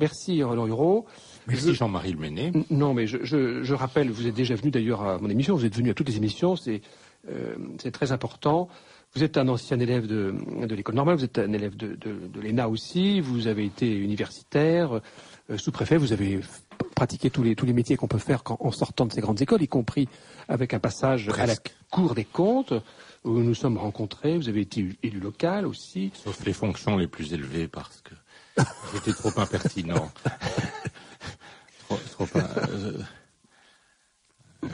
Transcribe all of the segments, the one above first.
Merci Roland Hureau. Merci Jean-Marie Leméné. Non, mais je rappelle, vous êtes déjà venu d'ailleurs à mon émission, vous êtes venu à toutes les émissions, c'est très important. Vous êtes un ancien élève de l'école normale, vous êtes un élève de l'ENA aussi, vous avez été universitaire, sous-préfet, vous avez pratiqué tous les métiers qu'on peut faire en sortant de ces grandes écoles, y compris avec un passage à la Cour des comptes, où nous nous sommes rencontrés, vous avez été élu local aussi. Sauf les fonctions les plus élevées, parce que j'étais trop impertinent.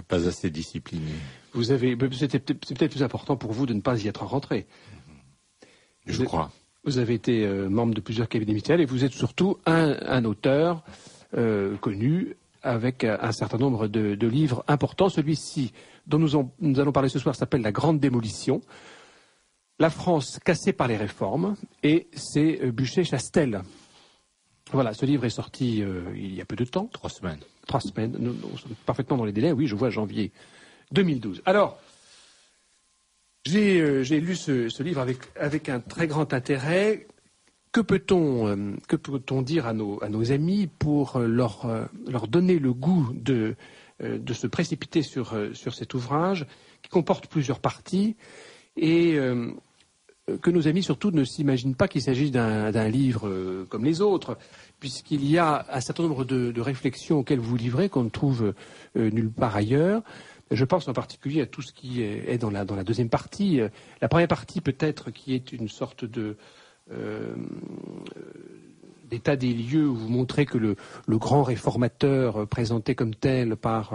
Pas assez discipliné. C'est peut-être plus important pour vous de ne pas y être rentré. Je crois. Vous avez été membre de plusieurs cabinets ministériels et vous êtes surtout un auteur connu avec un certain nombre de livres importants. Celui-ci dont nous allons parler ce soir s'appelle La Grande Démolition. La France cassée par les réformes, et c'est Buchet-Chastel. Voilà, ce livre est sorti il y a peu de temps. 3 semaines. 3 semaines, nous sommes parfaitement dans les délais, oui, je vois janvier 2012. Alors, j'ai lu ce livre avec un très grand intérêt. Que peut-on dire à nos amis pour leur donner le goût de se précipiter sur cet ouvrage qui comporte plusieurs parties et que nos amis surtout ne s'imaginent pas qu'il s'agit d'un livre comme les autres, puisqu'il y a un certain nombre de réflexions auxquelles vous vous livrez qu'on ne trouve nulle part ailleurs. Je pense en particulier à tout ce qui est dans la deuxième partie. La première partie peut-être qui est une sorte d'état des lieux où vous montrez que le grand réformateur présenté comme tel par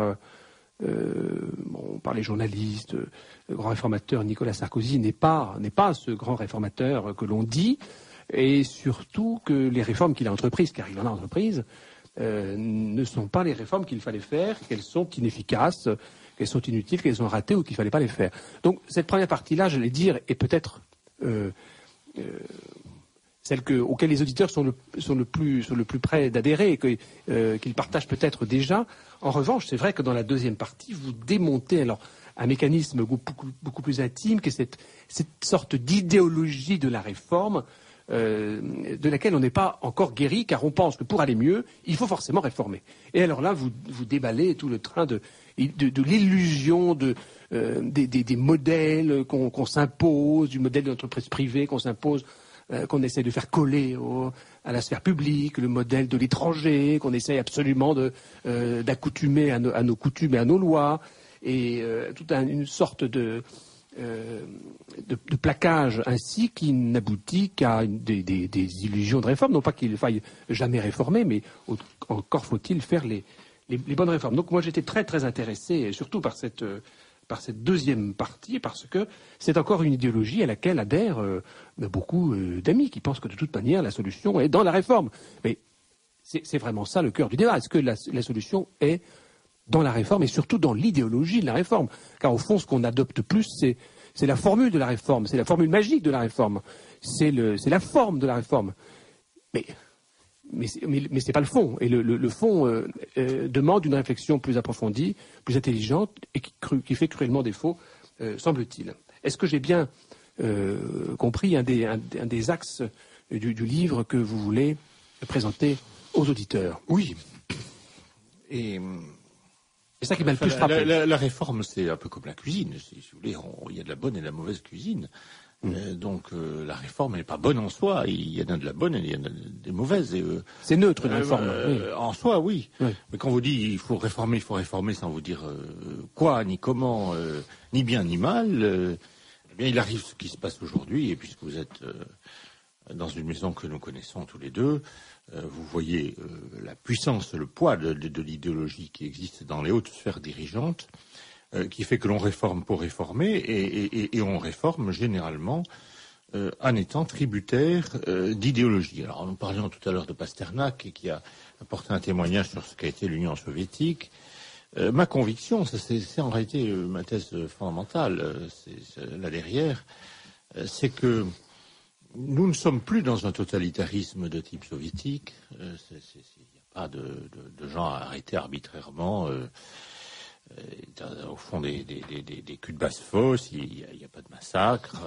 les journalistes, le grand réformateur Nicolas Sarkozy n'est pas ce grand réformateur que l'on dit, et surtout que les réformes qu'il a entreprises, car il en a entreprises, ne sont pas les réformes qu'il fallait faire, qu'elles sont inefficaces, qu'elles sont inutiles, qu'elles sont ratées ou qu'il ne fallait pas les faire. Donc cette première partie-là, je vais dire, est peut-être celle auquel les auditeurs sont le plus près d'adhérer, qu'ils partagent peut-être déjà. En revanche, c'est vrai que dans la deuxième partie, vous démontez alors un mécanisme beaucoup plus intime, qui est cette sorte d'idéologie de la réforme, de laquelle on n'est pas encore guéri, car on pense que pour aller mieux, il faut forcément réformer. Et alors là, vous déballez tout le train de l'illusion des modèles qu'on s'impose, du modèle de l'entreprise privée qu'on s'impose, qu'on essaie de faire coller à la sphère publique, le modèle de l'étranger, qu'on essaie absolument d'accoutumer à nos coutumes et à nos lois, et toute une sorte de plaquage ainsi qui n'aboutit qu'à des illusions de réforme. Non pas qu'il faille jamais réformer, mais encore faut-il faire les bonnes réformes. Donc moi j'étais très très intéressé, et surtout par cette deuxième partie, parce que c'est encore une idéologie à laquelle adhèrent beaucoup d'amis qui pensent que de toute manière la solution est dans la réforme. Mais c'est vraiment ça le cœur du débat. Est-ce que la solution est dans la réforme et surtout dans l'idéologie de la réforme? Car au fond, ce qu'on adopte plus, c'est la formule de la réforme, c'est la formule magique de la réforme, c'est la forme de la réforme. Mais c'est pas le fond. Et le fond demande une réflexion plus approfondie, plus intelligente, et qui fait cruellement défaut, semble-t-il. Est-ce que j'ai bien compris un des axes du livre que vous voulez présenter aux auditeurs? Oui. Et c'est ça qui m'a le plus frappé. La réforme, c'est un peu comme la cuisine. Si vous voulez, il y a de la bonne et de la mauvaise cuisine. Donc la réforme n'est pas bonne en soi. Il y en a de la bonne et il y en a des mauvaises. C'est neutre une réforme. Oui. En soi, oui. Mais quand vous dites il faut réformer sans vous dire quoi, ni comment, ni bien ni mal, eh bien il arrive ce qui se passe aujourd'hui. Et puisque vous êtes dans une maison que nous connaissons tous les deux, vous voyez la puissance, le poids de l'idéologie qui existe dans les hautes sphères dirigeantes, qui fait que l'on réforme pour réformer, et on réforme généralement en étant tributaire d'idéologie. Alors nous parlions tout à l'heure de Pasternak, qui a apporté un témoignage sur ce qu'a été l'Union soviétique. Ma conviction, c'est en réalité ma thèse fondamentale, c'est là derrière, c'est que nous ne sommes plus dans un totalitarisme de type soviétique. Il n'y a pas de gens arrêtés arbitrairement au fond des culs de basse-fosse. Il n'y a pas de massacre.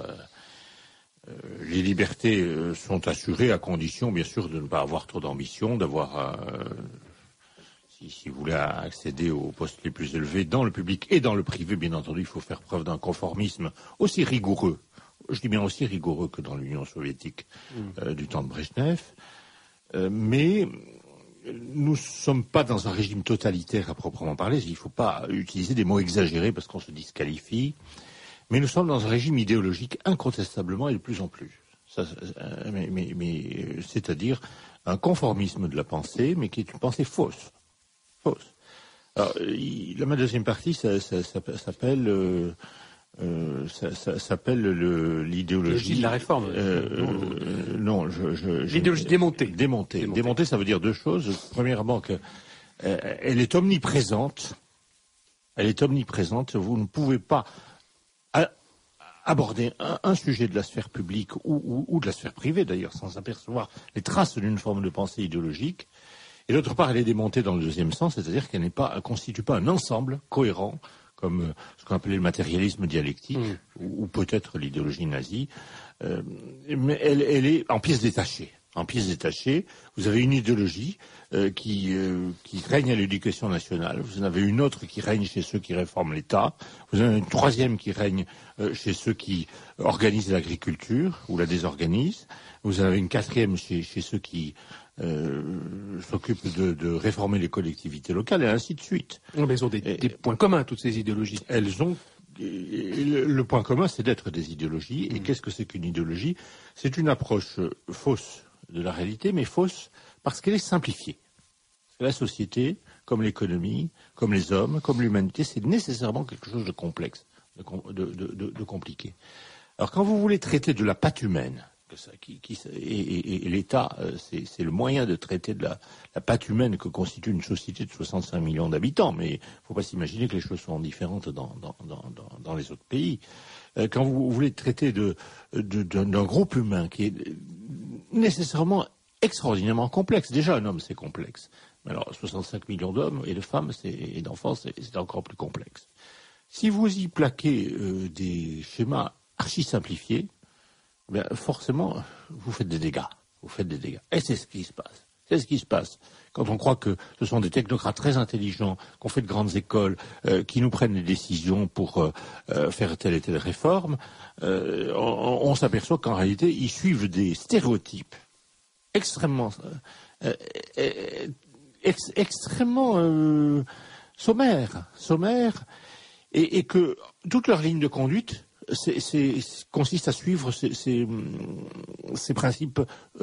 les libertés sont assurées à condition, bien sûr, de ne pas avoir trop d'ambition, d'avoir, si vous voulez accéder aux postes les plus élevés dans le public et dans le privé, bien entendu, il faut faire preuve d'un conformisme aussi rigoureux, je dis bien aussi rigoureux que dans l'Union soviétique du temps de Brejnev, mais nous ne sommes pas dans un régime totalitaire à proprement parler, il ne faut pas utiliser des mots exagérés parce qu'on se disqualifie. Mais nous sommes dans un régime idéologique incontestablement et de plus en plus. C'est-à-dire un conformisme de la pensée, mais qui est une pensée fausse. Fausse. Alors, ma deuxième partie, ça s'appelle l'idéologie de la réforme. Non, l'idéologie démontée. Démontée, ça veut dire deux choses. Premièrement, elle est omniprésente. Elle est omniprésente. Vous ne pouvez pas aborder un sujet de la sphère publique ou de la sphère privée d'ailleurs sans apercevoir les traces d'une forme de pensée idéologique. Et d'autre part, elle est démontée dans le deuxième sens, c'est-à-dire qu'elle constitue pas un ensemble cohérent comme ce qu'on appelait le matérialisme dialectique ou peut-être l'idéologie nazie. Mais elle est en pièces détachées. En pièces détachées, vous avez une idéologie qui règne à l'éducation nationale, vous en avez une autre qui règne chez ceux qui réforment l'État, vous en avez une troisième qui règne chez ceux qui organisent l'agriculture ou la désorganisent, vous en avez une quatrième chez ceux qui s'occupent de réformer les collectivités locales, et ainsi de suite. Mais elles ont des points communs, toutes ces idéologies. Elles ont... Le point commun, c'est d'être des idéologies. Et qu'est-ce que c'est qu'une idéologie? C'est une approche fausse de la réalité, mais fausse parce qu'elle est simplifiée. La société, comme l'économie, comme les hommes, comme l'humanité, c'est nécessairement quelque chose de complexe, de compliqué. Alors quand vous voulez traiter de la patte humaine, et l'État, c'est le moyen de traiter de la patte humaine que constitue une société de 65 millions d'habitants, mais il ne faut pas s'imaginer que les choses sont différentes dans les autres pays. Quand vous voulez traiter d'un groupe humain qui est nécessairement extraordinairement complexe, déjà un homme c'est complexe, mais alors 65 millions d'hommes et de femmes et d'enfants c'est encore plus complexe. Si vous y plaquez des schémas archi simplifiés, ben forcément, vous faites des dégâts. Et c'est ce qui se passe. C'est ce qui se passe. Quand on croit que ce sont des technocrates très intelligents, qu'on fait de grandes écoles, qui nous prennent les décisions pour faire telle et telle réforme, on s'aperçoit qu'en réalité, ils suivent des stéréotypes extrêmement sommaires, et que toute leur ligne de conduite consiste à suivre ces principes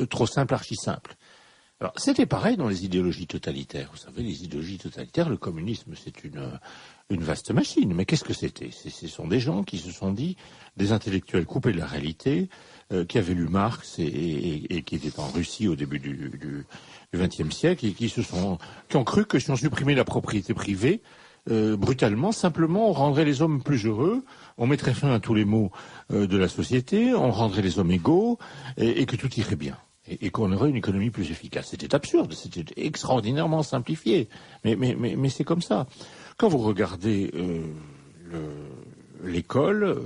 trop simples, archi simples. Alors, c'était pareil dans les idéologies totalitaires. Vous savez, les idéologies totalitaires, le communisme, c'est une vaste machine. Mais qu'est-ce que c'était? Ce sont des gens qui se sont dit, des intellectuels coupés de la réalité, qui avaient lu Marx et qui étaient en Russie au début du XXe siècle et qui ont cru que si on supprimait la propriété privée, brutalement, simplement, on rendrait les hommes plus heureux, on mettrait fin à tous les maux de la société, on rendrait les hommes égaux, et que tout irait bien, et qu'on aurait une économie plus efficace. C'était absurde, c'était extraordinairement simplifié, mais c'est comme ça. Quand vous regardez l'école,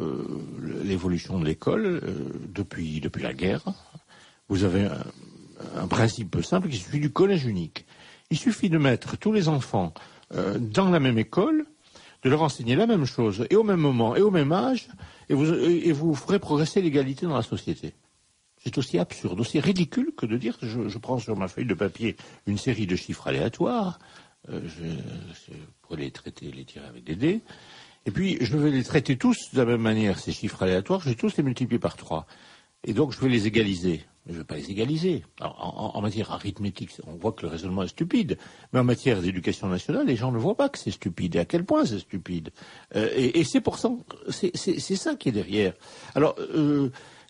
l'évolution de l'école, depuis la guerre, vous avez un principe simple qui suit du collège unique. Il suffit de mettre tous les enfants dans la même école, de leur enseigner la même chose, et au même moment, et au même âge, et vous ferez progresser l'égalité dans la société. C'est aussi absurde, aussi ridicule que de dire, je prends sur ma feuille de papier une série de chiffres aléatoires, je pourrais les tirer avec des dés, et puis je vais les traiter tous de la même manière, ces chiffres aléatoires, je vais tous les multiplier par 3. Et donc je vais les égaliser. Mais je ne vais pas les égaliser. Alors, en matière arithmétique, on voit que le raisonnement est stupide. Mais en matière d'éducation nationale, les gens ne voient pas que c'est stupide. Et à quel point c'est stupide. Et c'est pour ça, c'est ça qui est derrière. Alors,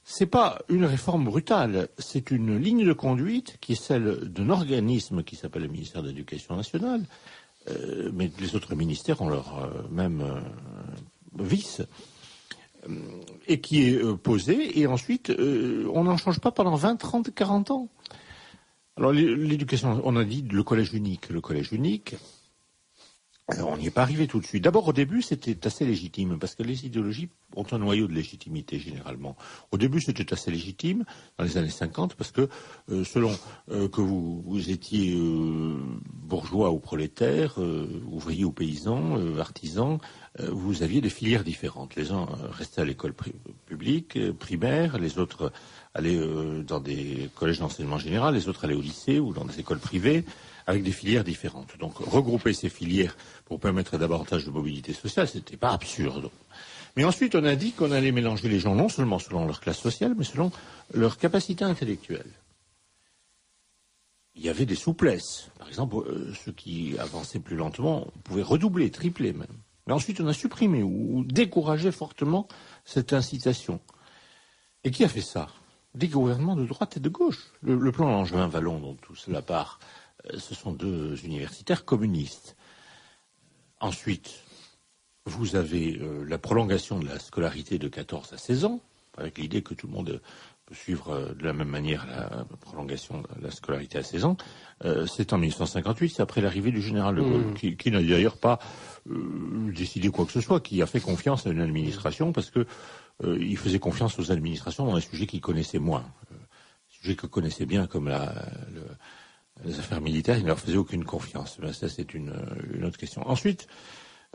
c'est pas une réforme brutale. C'est une ligne de conduite qui est celle d'un organisme qui s'appelle le ministère de l'Éducation nationale. Mais les autres ministères ont leur même vice. Et qui est posé, et ensuite, on n'en change pas pendant 20, 30, 40 ans. Alors, l'éducation, on a dit le collège unique. Le collège unique, Alors, on n'y est pas arrivé tout de suite. D'abord, au début, c'était assez légitime, parce que les idéologies ont un noyau de légitimité, généralement. Au début, c'était assez légitime, dans les années 50, parce que, selon que vous étiez bourgeois ou prolétaire, ouvrier ou paysan, artisan, vous aviez des filières différentes. Les uns restaient à l'école publique, primaire, les autres allaient dans des collèges d'enseignement général, les autres allaient au lycée ou dans des écoles privées, avec des filières différentes. Donc, regrouper ces filières pour permettre davantage de mobilité sociale, c'était pas absurde. Mais ensuite, on a dit qu'on allait mélanger les gens non seulement selon leur classe sociale, mais selon leur capacité intellectuelle. Il y avait des souplesses. Par exemple, ceux qui avançaient plus lentement pouvaient redoubler, tripler même. Mais ensuite, on a supprimé ou découragé fortement cette incitation. Et qui a fait ça? Des gouvernements de droite et de gauche. Le plan Langevin-Wallon, dont tout cela part, ce sont deux universitaires communistes. Ensuite, vous avez la prolongation de la scolarité de 14 à 16 ans, avec l'idée que tout le monde peut suivre de la même manière la prolongation de la scolarité à 16 ans. C'est en 1958, c'est après l'arrivée du général de Gaulle, qui n'a d'ailleurs pas décidé quoi que ce soit, qui a fait confiance à une administration, parce que il faisait confiance aux administrations dans les sujets qu'il connaissait moins. Sujets que connaissait bien, comme les affaires militaires, il ne leur faisait aucune confiance. Ben, ça, c'est une autre question. Ensuite,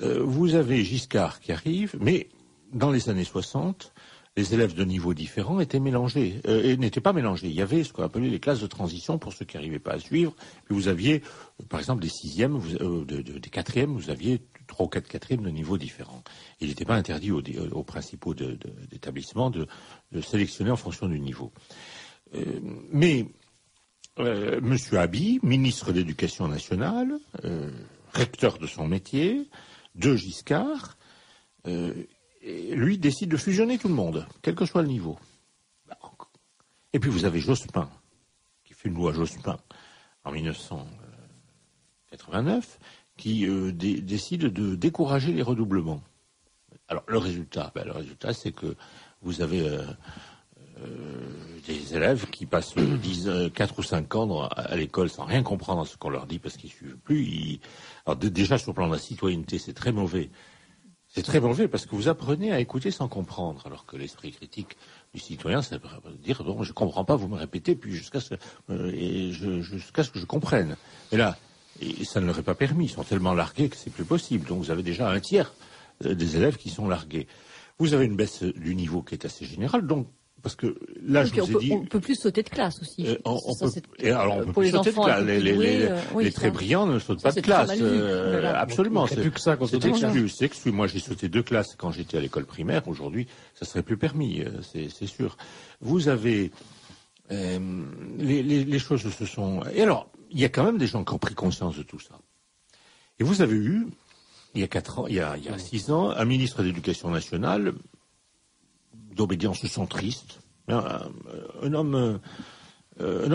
vous avez Giscard qui arrive, mais dans les années 60, les élèves de niveaux différents étaient mélangés, et n'étaient pas mélangés. Il y avait ce qu'on appelait les classes de transition pour ceux qui n'arrivaient pas à suivre. Puis vous aviez, par exemple, des sixièmes, des quatrièmes, vous aviez 3 ou 4 quatrièmes de niveaux différents. Il n'était pas interdit aux principaux d'établissements de sélectionner en fonction du niveau. Mais Monsieur Haby, ministre de l'Éducation nationale, recteur de son métier, de Giscard, lui décide de fusionner tout le monde, quel que soit le niveau. Et puis vous avez Jospin, qui fait une loi Jospin en 1989, qui décide de décourager les redoublements. Alors le résultat, c'est que vous avez des élèves qui passent 4 ou 5 ans à l'école sans rien comprendre à ce qu'on leur dit parce qu'ils ne suivent plus. Alors déjà sur le plan de la citoyenneté, c'est très mauvais. C'est très mauvais parce que vous apprenez à écouter sans comprendre, alors que l'esprit critique du citoyen, ça veut dire bon, je ne comprends pas, vous me répétez, puis jusqu'à ce que je comprenne. Mais là, ça ne leur est pas permis, ils sont tellement largués que c'est plus possible. Donc vous avez déjà un tiers des élèves qui sont largués. Vous avez une baisse du niveau qui est assez générale, donc parce que là, je vous ai dit, on peut plus sauter de classe aussi. On peut plus sauter de classe. Les très brillants ne sautent pas de classe. Absolument. C'est plus que ça. C'est exclu. Moi, j'ai sauté 2 classes quand j'étais à l'école primaire. Aujourd'hui, ça serait plus permis, c'est sûr. Vous avez les choses se sont. Et alors, il y a quand même des gens qui ont pris conscience de tout ça. Et vous avez eu, il y a 4 ans, il y a 6 ans, un ministre de l'Éducation nationale d'obédience centriste, un homme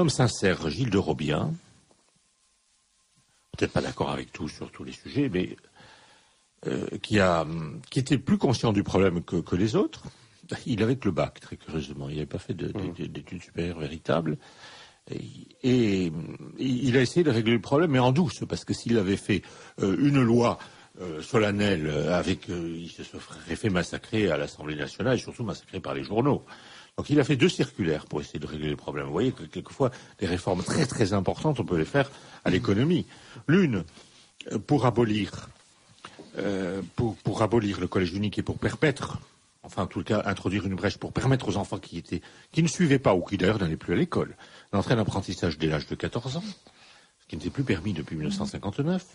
sincère, Gilles de Robien, peut-être pas d'accord avec tout sur tous les sujets, mais qui était plus conscient du problème que les autres. Il avait que le bac, très curieusement. Il n'avait pas fait d'études supérieures véritables. Et il a essayé de régler le problème, mais en douce, parce que s'il avait fait une loi solennel il se serait fait massacrer à l'Assemblée nationale et surtout massacré par les journaux. Donc il a fait 2 circulaires pour essayer de régler le problème. Vous voyez que quelquefois des réformes très très importantes on peut les faire à l'économie. L'une pour abolir le collège unique et pour permettre, enfin en tout cas introduire une brèche pour permettre aux enfants qui ne suivaient pas ou qui d'ailleurs n'allaient plus à l'école d'entrer en apprentissage dès l'âge de 14 ans, ce qui n'était plus permis depuis 1959.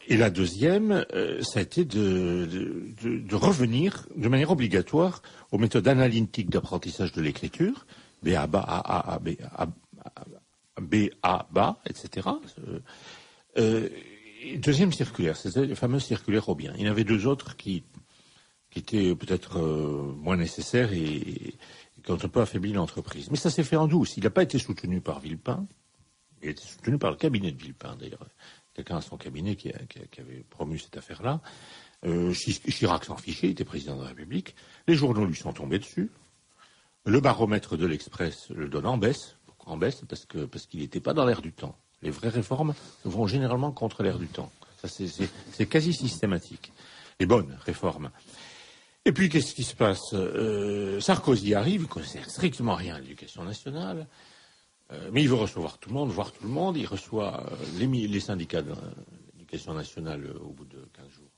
Et la deuxième, ça a été de revenir de manière obligatoire aux méthodes analytiques d'apprentissage de l'écriture, BABA, etc. Deuxième circulaire, c'était le fameux circulaire Robien. Il y en avait 2 autres qui étaient peut-être moins nécessaires et qui ont un peu affaibli l'entreprise. Mais ça s'est fait en douce. Il n'a pas été soutenu par Villepin. Il a été soutenu par le cabinet de Villepin, d'ailleurs. Quelqu'un à son cabinet qui avait promu cette affaire-là. Chirac s'en fichait, il était président de la République. Les journaux lui sont tombés dessus. Le baromètre de l'Express le donne en baisse. Pourquoi en baisse? Parce qu'il n'était pas dans l'air du temps. Les vraies réformes vont généralement contre l'air du temps. Ça, c'est quasi systématique. Les bonnes réformes. Et puis, qu'est-ce qui se passe? Sarkozy arrive, il ne connaissait strictement rien à l'éducation nationale, mais il veut recevoir tout le monde, voir tout le monde. Il reçoit les syndicats de l'éducation nationale au bout de 15 jours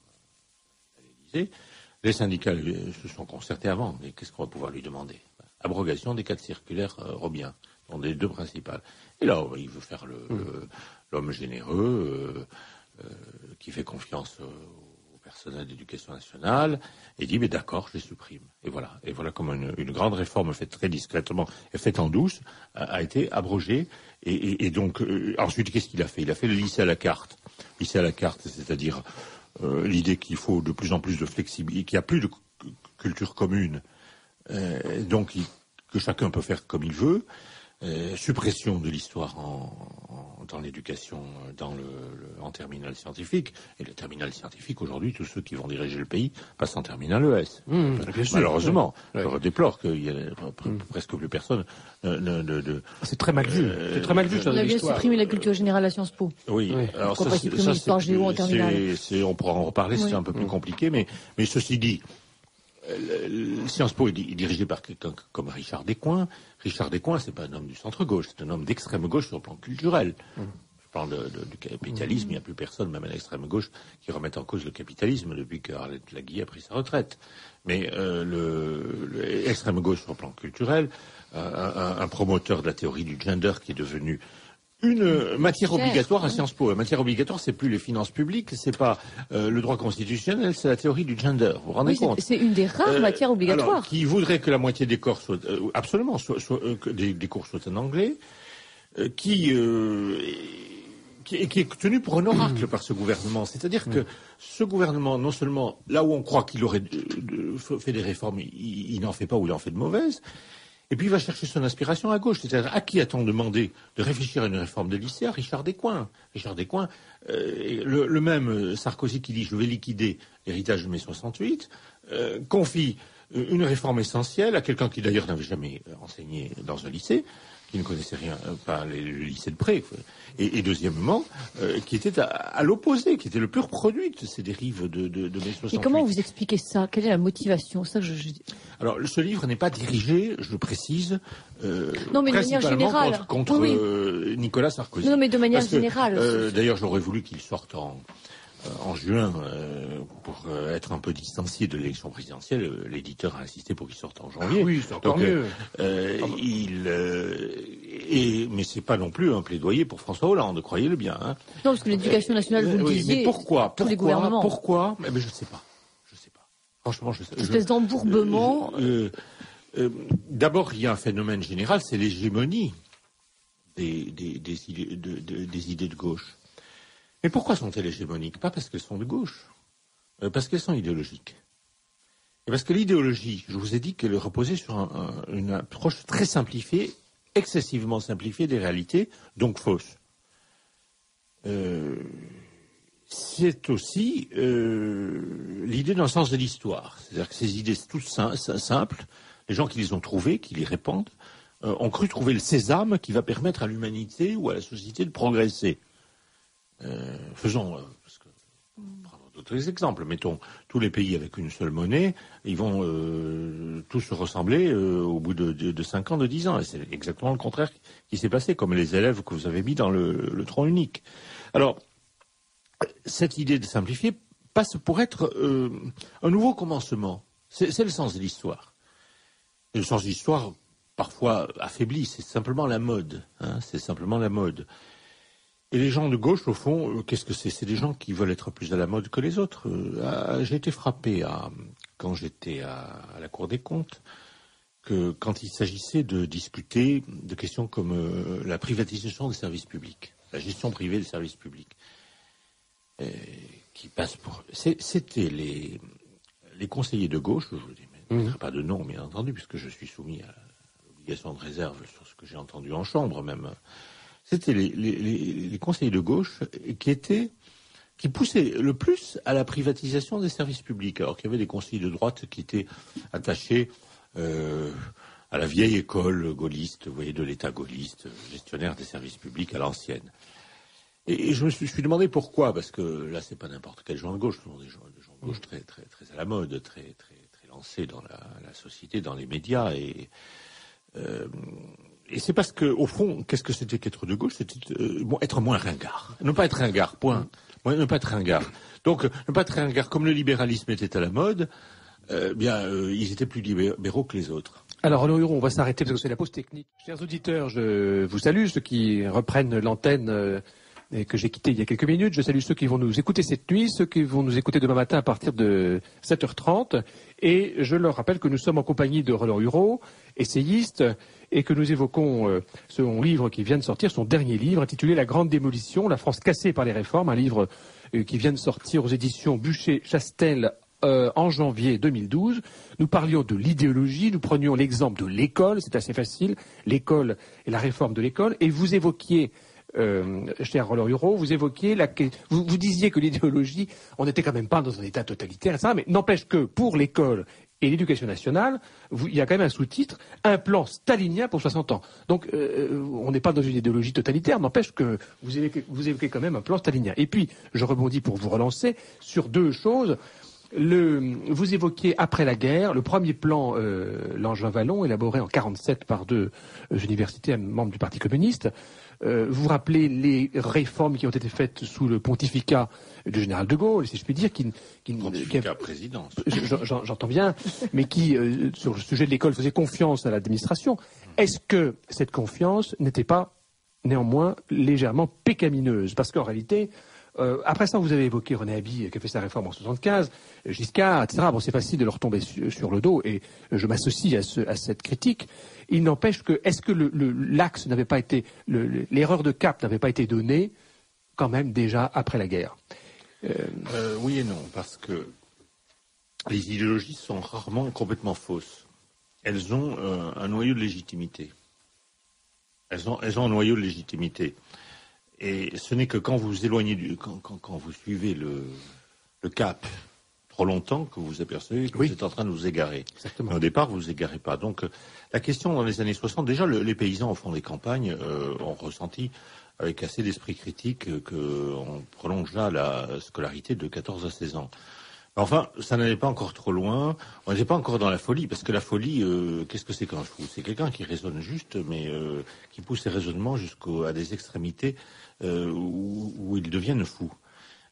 à l'Élysée. Les syndicats se sont concertés avant, mais qu'est-ce qu'on va pouvoir lui demander? Abrogation des 4 circulaires Robien, dont les 2 principales. Et là, il veut faire l'homme généreux, qui fait confiance au personnel d'éducation nationale, et dit, mais d'accord, je les supprime. Et voilà comment une grande réforme faite très discrètement et faite en douce a été abrogée. Et donc, ensuite, qu'est-ce qu'il a fait? Il a fait le lycée à la carte. Lycée à la carte, c'est-à-dire l'idée qu'il faut de plus en plus de flexibilité, qu'il n'y a plus de culture commune, donc que chacun peut faire comme il veut. Suppression de l'histoire dans l'éducation, en terminale scientifique. Et le terminal scientifique, aujourd'hui, tous ceux qui vont diriger le pays passent en terminale ES. Malheureusement, je déplore qu'il y ait presque plus personne. C'est très mal vu. C'est très mal vu. On a bien supprimé la culture générale à Sciences Po. Oui. Alors pourquoi pas supprimer l'histoire géo en terminale? On pourra en reparler, c'est un peu plus compliqué, mais ceci dit, Sciences Po est dirigé par quelqu'un comme Richard Descoings. Richard Descoings, c'est pas un homme du centre-gauche, c'est un homme d'extrême gauche sur le plan culturel. Je parle du capitalisme, il n'y a plus personne, même à l'extrême gauche, qui remette en cause le capitalisme depuis qu'Arlette Laguier a pris sa retraite. Mais l'extrême gauche sur le plan culturel, un promoteur de la théorie du gender qui est devenu une matière obligatoire à Sciences Po. La matière obligatoire, c'est plus les finances publiques, c'est pas le droit constitutionnel, c'est la théorie du gender. Vous vous rendez compte? C'est une des rares matières obligatoires. Alors, qui voudrait que la moitié des cours soient absolument, que des cours soient en anglais, qui est tenu pour un oracle par ce gouvernement. C'est-à-dire que ce gouvernement, non seulement là où on croit qu'il aurait fait des réformes, il n'en fait pas ou il en fait de mauvaises. Et puis il va chercher son inspiration à gauche. C'est-à-dire, à qui a-t-on demandé de réfléchir à une réforme des lycées? À Richard Descoings. Richard Descoings, le même Sarkozy qui dit « je vais liquider l'héritage de mai 68 », confie une réforme essentielle à quelqu'un qui d'ailleurs n'avait jamais enseigné dans un lycée, qui ne connaissait rien, pas le lycée de près, et deuxièmement, qui était à l'opposé, qui était le pur produit de ces dérives de mai 68. Et comment vous expliquez ça? Quelle est la motivation? Alors, ce livre n'est pas dirigé, je le précise, non, mais de manière générale, contre Nicolas Sarkozy. Non, mais de manière générale. D'ailleurs, j'aurais voulu qu'il sorte en juin, pour être un peu distancié de l'élection présidentielle. L'éditeur a insisté pour qu'il sorte en janvier. Oui, c'est encore mieux. Mais c'est pas non plus un plaidoyer pour François Hollande, croyez-le bien. Hein. Non, parce que l'éducation nationale, vous le disiez, mais pourquoi tous les gouvernements. Pourquoi? Mais je sais pas. Franchement, je sais pas. Une espèce d'embourbement. D'abord, il y a un phénomène général, c'est l'hégémonie des idées de gauche. Mais pourquoi sont-elles hégémoniques? Pas parce qu'elles sont de gauche, parce qu'elles sont idéologiques. Et parce que l'idéologie, je vous ai dit qu'elle reposait sur une approche très simplifiée, excessivement simplifiée des réalités, donc fausse. C'est aussi l'idée d'un sens de l'histoire. C'est-à-dire que ces idées toutes simples, les gens qui les ont trouvées, qui les répandent, ont cru trouver le sésame qui va permettre à l'humanité ou à la société de progresser. Faisons d'autres exemples. Mettons tous les pays avec une seule monnaie, ils vont tous se ressembler au bout de 5 ans, de 10 ans. Et c'est exactement le contraire qui s'est passé, comme les élèves que vous avez mis dans le tronc unique. Alors, cette idée de simplifier passe pour être un nouveau commencement. C'est le sens de l'histoire. Et le sens de l'histoire, parfois affaibli, c'est simplement la mode. Hein, c'est simplement la mode. Et les gens de gauche, au fond, qu'est-ce que c'est? C'est des gens qui veulent être plus à la mode que les autres. J'ai été frappé, quand j'étais à la Cour des comptes, que quand il s'agissait de discuter de questions comme la privatisation des services publics, la gestion privée des services publics, qui passe pour... C'était les conseillers de gauche, je vous ne mettrai pas de nom, bien entendu, puisque je suis soumis à l'obligation de réserve sur ce que j'ai entendu en chambre, même... C'était les conseillers de gauche qui poussaient le plus à la privatisation des services publics, alors qu'il y avait des conseillers de droite qui étaient attachés à la vieille école gaulliste, vous voyez, de l'État gaulliste, gestionnaire des services publics à l'ancienne. Et je me suis demandé pourquoi, parce que là, c'est pas n'importe quel gens de gauche, ce sont des gens de gauche très, très, très à la mode, très, très, très lancés dans la société, dans les médias. Et c'est parce que, au fond, qu'est-ce que c'était qu'être de gauche? C'était être moins ringard. Ne pas être ringard, point. Ne pas être ringard. Donc, ne pas être ringard, comme le libéralisme était à la mode, ils étaient plus libéraux que les autres. Alors, Roland Huron, on va s'arrêter parce que c'est la pause technique. Chers auditeurs, je vous salue, ceux qui reprennent l'antenne et que j'ai quitté il y a quelques minutes. Je salue ceux qui vont nous écouter cette nuit, ceux qui vont nous écouter demain matin à partir de 7h30. Et je leur rappelle que nous sommes en compagnie de Roland Huron, essayiste, et que nous évoquons son livre qui vient de sortir, son dernier livre, intitulé La Grande Démolition, la France cassée par les réformes, un livre qui vient de sortir aux éditions Buchet-Chastel en janvier 2012. Nous parlions de l'idéologie, nous prenions l'exemple de l'école, c'est assez facile, l'école et la réforme de l'école, et vous évoquiez, cher Roland Huron, vous évoquiez, vous disiez que l'idéologie, on n'était quand même pas dans un état totalitaire, etc., mais n'empêche que pour l'école et l'éducation nationale, il y a quand même un sous-titre, un plan stalinien pour 60 ans. Donc, on n'est pas dans une idéologie totalitaire, n'empêche que vous évoquez quand même un plan stalinien. Et puis, je rebondis pour vous relancer sur deux choses. Vous évoquiez après la guerre le premier plan Langevin Wallon, élaboré en 1947 par deux universitaires membres du Parti communiste. Vous rappelez les réformes qui ont été faites sous le pontificat du général de Gaulle, si je puis dire, pontificat présidence. J'entends bien, mais qui, sur le sujet de l'école, faisait confiance à l'administration. Est-ce que cette confiance n'était pas néanmoins légèrement pécamineuse? Parce qu'en réalité, après ça, vous avez évoqué René Haby qui a fait sa réforme en 1975, Giscard, etc. Bon, c'est facile de leur tomber sur le dos, et je m'associe à cette critique. Il n'empêche que, est-ce que l'axe n'avait pas été, l'erreur de cap n'avait pas été donnée quand même déjà après la guerre? Oui et non, parce que les idéologies sont rarement complètement fausses. Elles ont un noyau de légitimité. Elles ont un noyau de légitimité. Et ce n'est que quand vous vous éloignez quand vous suivez le cap trop longtemps que vous apercevez que vous êtes en train de vous égarer. Exactement. Mais au départ, vous vous égarez pas. Donc, la question dans les années 60, déjà, les paysans au fond des campagnes ont ressenti avec assez d'esprit critique qu'on prolonge là la scolarité de 14 à 16 ans. Enfin, ça n'allait pas encore trop loin. On n'était pas encore dans la folie, parce que la folie, qu'est-ce que c'est qu'un fou? C'est quelqu'un qui raisonne juste, mais qui pousse ses raisonnements jusqu'à des extrémités où ils deviennent fous.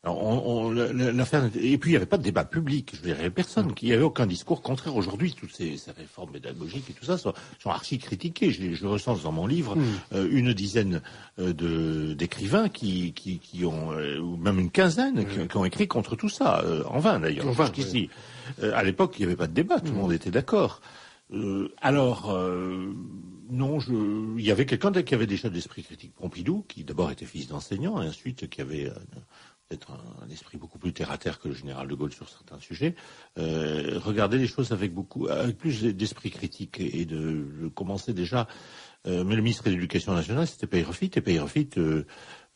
Alors, l'affaire, et puis il n'y avait pas de débat public. Je dirais personne, il n'y avait aucun discours contraire. Aujourd'hui, toutes ces réformes pédagogiques et tout ça sont archi critiquées. Je recense dans mon livre une dizaine d'écrivains qui ont, ou même une quinzaine, qui ont écrit contre tout ça, en vain d'ailleurs. Jusqu'ici, à l'époque, il n'y avait pas de débat, tout le monde était d'accord. Non, il y avait quelqu'un qui avait déjà d'esprit critique, Pompidou, qui d'abord était fils d'enseignant, et ensuite qui avait peut-être un esprit beaucoup plus terre-à-terre que le général de Gaulle sur certains sujets, regardait les choses avec plus d'esprit critique et de commencer déjà. Mais le ministre de l'Éducation nationale, c'était Peyreffitte, et Peyreffitte,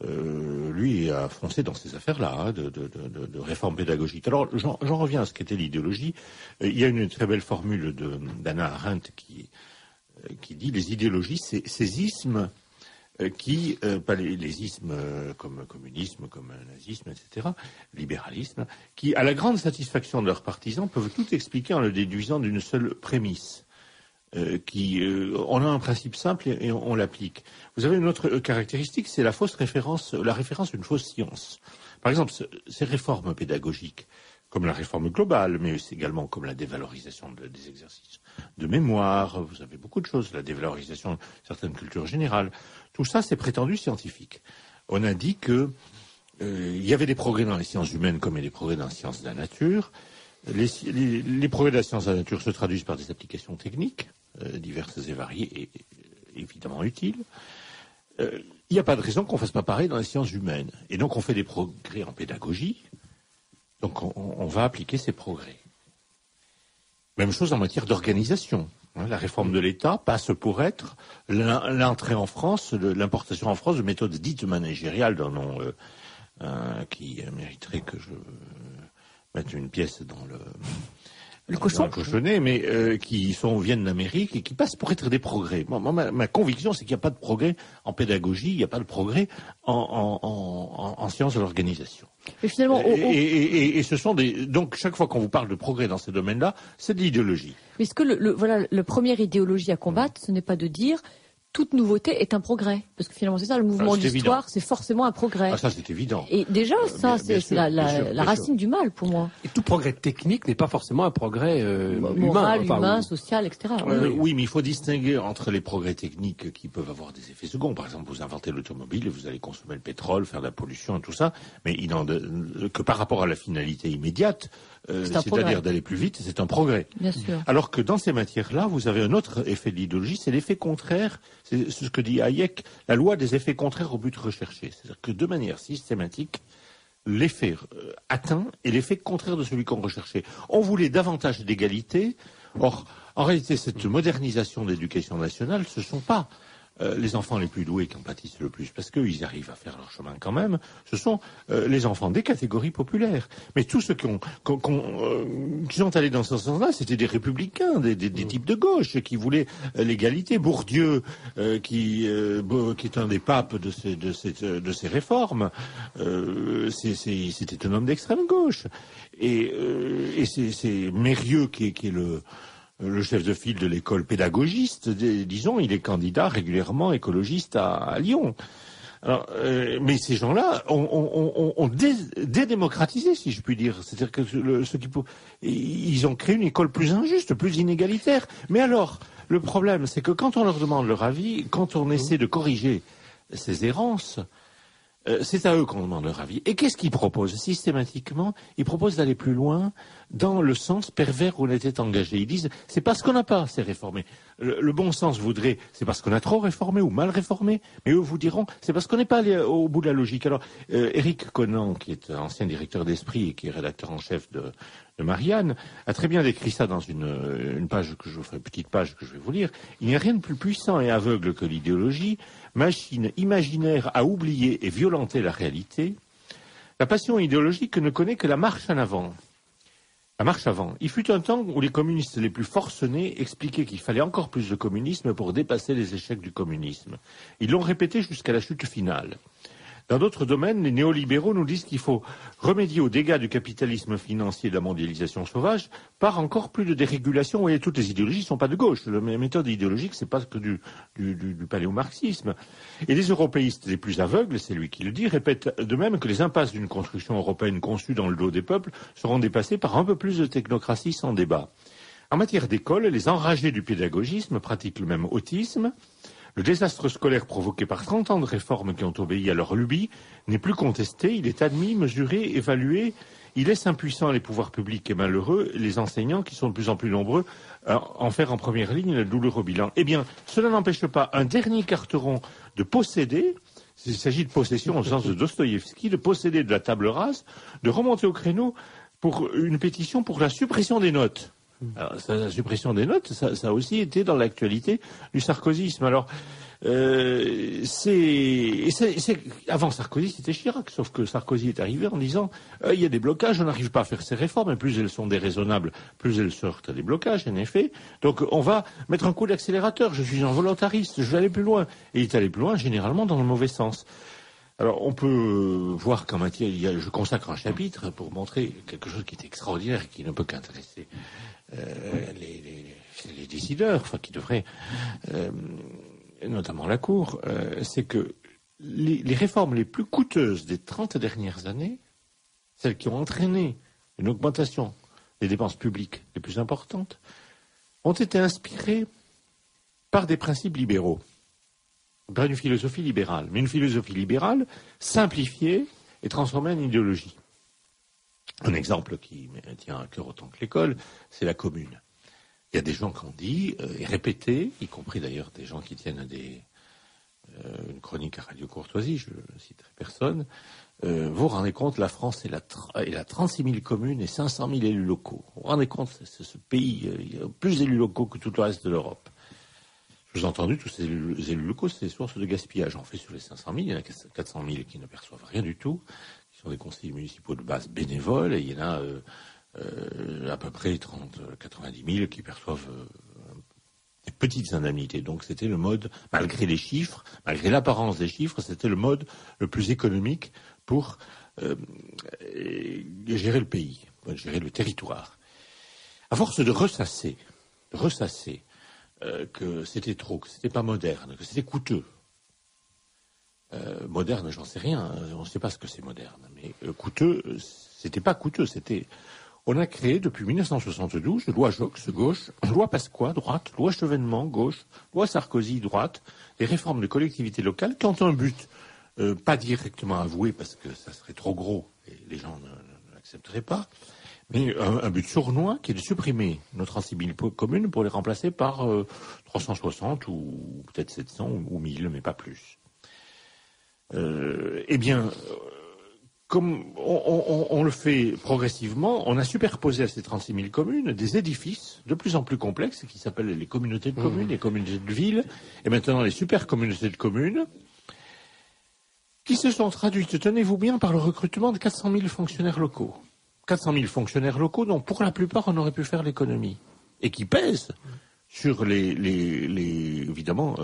lui, a foncé dans ces affaires-là, de réforme pédagogique. Alors, j'en reviens à ce qu'était l'idéologie. Il y a une très belle formule d'Hannah Arendt qui dit les idéologies, c'est ces ismes pas les ismes comme communisme, comme nazisme, etc., libéralisme, qui, à la grande satisfaction de leurs partisans, peuvent tout expliquer en le déduisant d'une seule prémisse. On a un principe simple et on l'applique. Vous avez une autre caractéristique, c'est la référence à une fausse science. Par exemple, ces réformes pédagogiques, comme la réforme globale, mais également comme la dévalorisation des exercices de mémoire, vous avez beaucoup de choses, la dévalorisation de certaines cultures générales, tout ça c'est prétendu scientifique. On a dit que il y avait des progrès dans les sciences humaines comme il y a des progrès dans les sciences de la nature. Les progrès de la science de la nature se traduisent par des applications techniques diverses et variées et évidemment utiles. Il n'y a pas de raison qu'on ne fasse pas pareil dans les sciences humaines. Et donc on fait des progrès en pédagogie. Donc on va appliquer ces progrès. Même chose en matière d'organisation. La réforme de l'État passe pour être l'entrée en France, l'importation en France de méthodes dites managériales d'un nom qui mériterait que je mette une pièce dans le cochonnet, mais qui viennent d'Amérique et qui passent pour être des progrès. Ma conviction, c'est qu'il n'y a pas de progrès en pédagogie, il n'y a pas de progrès en sciences de l'organisation. Mais finalement, et ce sont donc chaque fois qu'on vous parle de progrès dans ces domaines-là, c'est de l'idéologie. Mais est-ce que la première idéologie à combattre, ce n'est pas de dire toute nouveauté est un progrès, parce que finalement c'est ça le mouvement de l'histoire, c'est forcément un progrès. Ah, ça c'est évident. Et déjà ça c'est la racine du mal pour moi. Et tout progrès technique n'est pas forcément un progrès moral, humain, social, etc. Oui, mais il faut distinguer entre les progrès techniques qui peuvent avoir des effets seconds. Par exemple, vous inventez l'automobile et vous allez consommer le pétrole, faire de la pollution et tout ça, mais que par rapport à la finalité immédiate, c'est-à-dire d'aller plus vite, c'est un progrès. Bien sûr. Alors que dans ces matières-là, vous avez un autre effet de l'idéologie, c'est l'effet contraire. C'est ce que dit Hayek, la loi des effets contraires au but recherché. C'est-à-dire que de manière systématique, l'effet atteint est l'effet contraire de celui qu'on recherchait. On voulait davantage d'égalité. Or, en réalité, cette modernisation de l'éducation nationale, ce ne sont pas les enfants les plus doués qui en pâtissent le plus, parce qu'ils arrivent à faire leur chemin quand même, ce sont les enfants des catégories populaires. Mais tous ceux qui sont allés dans ce sens-là, c'était des républicains, des types de gauche, qui voulaient l'égalité. Bourdieu, qui est un des papes de ces réformes, c'était un homme d'extrême gauche. Et c'est Mérieux qui est le chef de file de l'école pédagogiste, disons, il est candidat régulièrement écologiste à Lyon. Alors, mais ces gens-là ont dédémocratisé, si je puis dire. C'est-à-dire que ils ont créé une école plus injuste, plus inégalitaire. Mais alors, le problème, c'est que quand on leur demande leur avis, quand on essaie de corriger ces errances, c'est à eux qu'on demande leur avis. Et qu'est-ce qu'ils proposent systématiquement? Ils proposent d'aller plus loin dans le sens pervers où on était engagé. Ils disent, c'est parce qu'on n'a pas assez réformé. Le bon sens voudrait, c'est parce qu'on a trop réformé ou mal réformé. Mais eux vous diront, c'est parce qu'on n'est pas allé au bout de la logique. Alors, Éric Conan, qui est ancien directeur d'Esprit et qui est rédacteur en chef de Marianne, a très bien décrit ça dans une page que je vous ferai, petite page que je vais vous lire. Il n'y a rien de plus puissant et aveugle que l'idéologie, machine imaginaire à oublier et violenter la réalité. La passion idéologique ne connaît que la marche en avant. La marche avant. Il fut un temps où les communistes les plus forcenés expliquaient qu'il fallait encore plus de communisme pour dépasser les échecs du communisme. Ils l'ont répété jusqu'à la chute finale. Dans d'autres domaines, les néolibéraux nous disent qu'il faut remédier aux dégâts du capitalisme financier et de la mondialisation sauvage par encore plus de dérégulation. Vous voyez, toutes les idéologies ne sont pas de gauche. La méthode idéologique, c'est pas que du paléomarxisme. Et les européistes les plus aveugles, c'est lui qui le dit, répètent de même que les impasses d'une construction européenne conçue dans le dos des peuples seront dépassées par un peu plus de technocratie sans débat. En matière d'école, les enragés du pédagogisme pratiquent le même autisme. Le désastre scolaire provoqué par 30 ans de réformes qui ont obéi à leur lubie n'est plus contesté, il est admis, mesuré, évalué. Il laisse impuissants les pouvoirs publics et malheureux, les enseignants qui sont de plus en plus nombreux à en faire en première ligne le douloureux bilan. Eh bien, cela n'empêche pas un dernier carteron de posséder, il s'agit de possession au sens de Dostoïevski, de posséder de la table rase, de remonter au créneau pour une pétition pour la suppression des notes. Alors, la suppression des notes, ça a aussi été dans l'actualité du sarkozysme. Alors, avant Sarkozy, c'était Chirac, sauf que Sarkozy est arrivé en disant il y a des blocages, on n'arrive pas à faire ces réformes, et plus elles sont déraisonnables, plus elles sortent à des blocages, en effet. Donc, on va mettre un coup d'accélérateur. Je suis un volontariste, je vais aller plus loin. Et il est allé plus loin, généralement, dans le mauvais sens. Alors, on peut voir qu'en matière, je consacre un chapitre pour montrer quelque chose qui est extraordinaire et qui ne peut qu'intéresser les décideurs, enfin qui devraient, notamment la Cour, c'est que les réformes les plus coûteuses des 30 dernières années, celles qui ont entraîné une augmentation des dépenses publiques les plus importantes, ont été inspirées par des principes libéraux, par une philosophie libérale, mais une philosophie libérale simplifiée et transformée en idéologie. Un exemple qui me tient à cœur autant que l'école, c'est la commune. Il y a des gens qui ont dit, et répété, y compris d'ailleurs des gens qui tiennent une chronique à Radio Courtoisie, je ne citerai personne, vous vous rendez compte, la France, elle a 36 000 communes et 500 000 élus locaux. Vous vous rendez compte, c'est ce pays, il y a plus d'élus locaux que tout le reste de l'Europe. Je vous ai entendu, tous ces élus locaux, c'est des sources de gaspillage. En fait, sur les 500 000, il y en a 400 000 qui ne perçoivent rien du tout, qui sont des conseillers municipaux de base bénévoles, et il y en a à peu près 90 000 qui perçoivent des petites indemnités. Donc c'était le mode, malgré les chiffres, malgré l'apparence des chiffres, c'était le mode le plus économique pour gérer le pays, gérer le territoire. À force de ressasser que c'était trop, que c'était pas moderne, que c'était coûteux. Moderne, j'en sais rien, on ne sait pas ce que c'est moderne, mais coûteux, c'était pas coûteux, c'était... On a créé depuis 1972, loi Joxe, gauche, loi Pasqua, droite, loi Chevènement, gauche, loi Sarkozy, droite, les réformes de collectivités locales qui ont un but, pas directement avoué parce que ça serait trop gros et les gens ne l'accepteraient pas, mais un but sournois qui est de supprimer nos 36 000 communes pour les remplacer par 360 ou peut-être 700 ou 1000, mais pas plus. Eh bien... Comme on le fait progressivement, on a superposé à ces 36 000 communes des édifices de plus en plus complexes qui s'appellent les communautés de communes, les communautés de villes, et maintenant les super communautés de communes, qui se sont traduites, tenez-vous bien, par le recrutement de 400 000 fonctionnaires locaux. 400 000 fonctionnaires locaux dont pour la plupart on aurait pu faire l'économie, et qui pèsent sur évidemment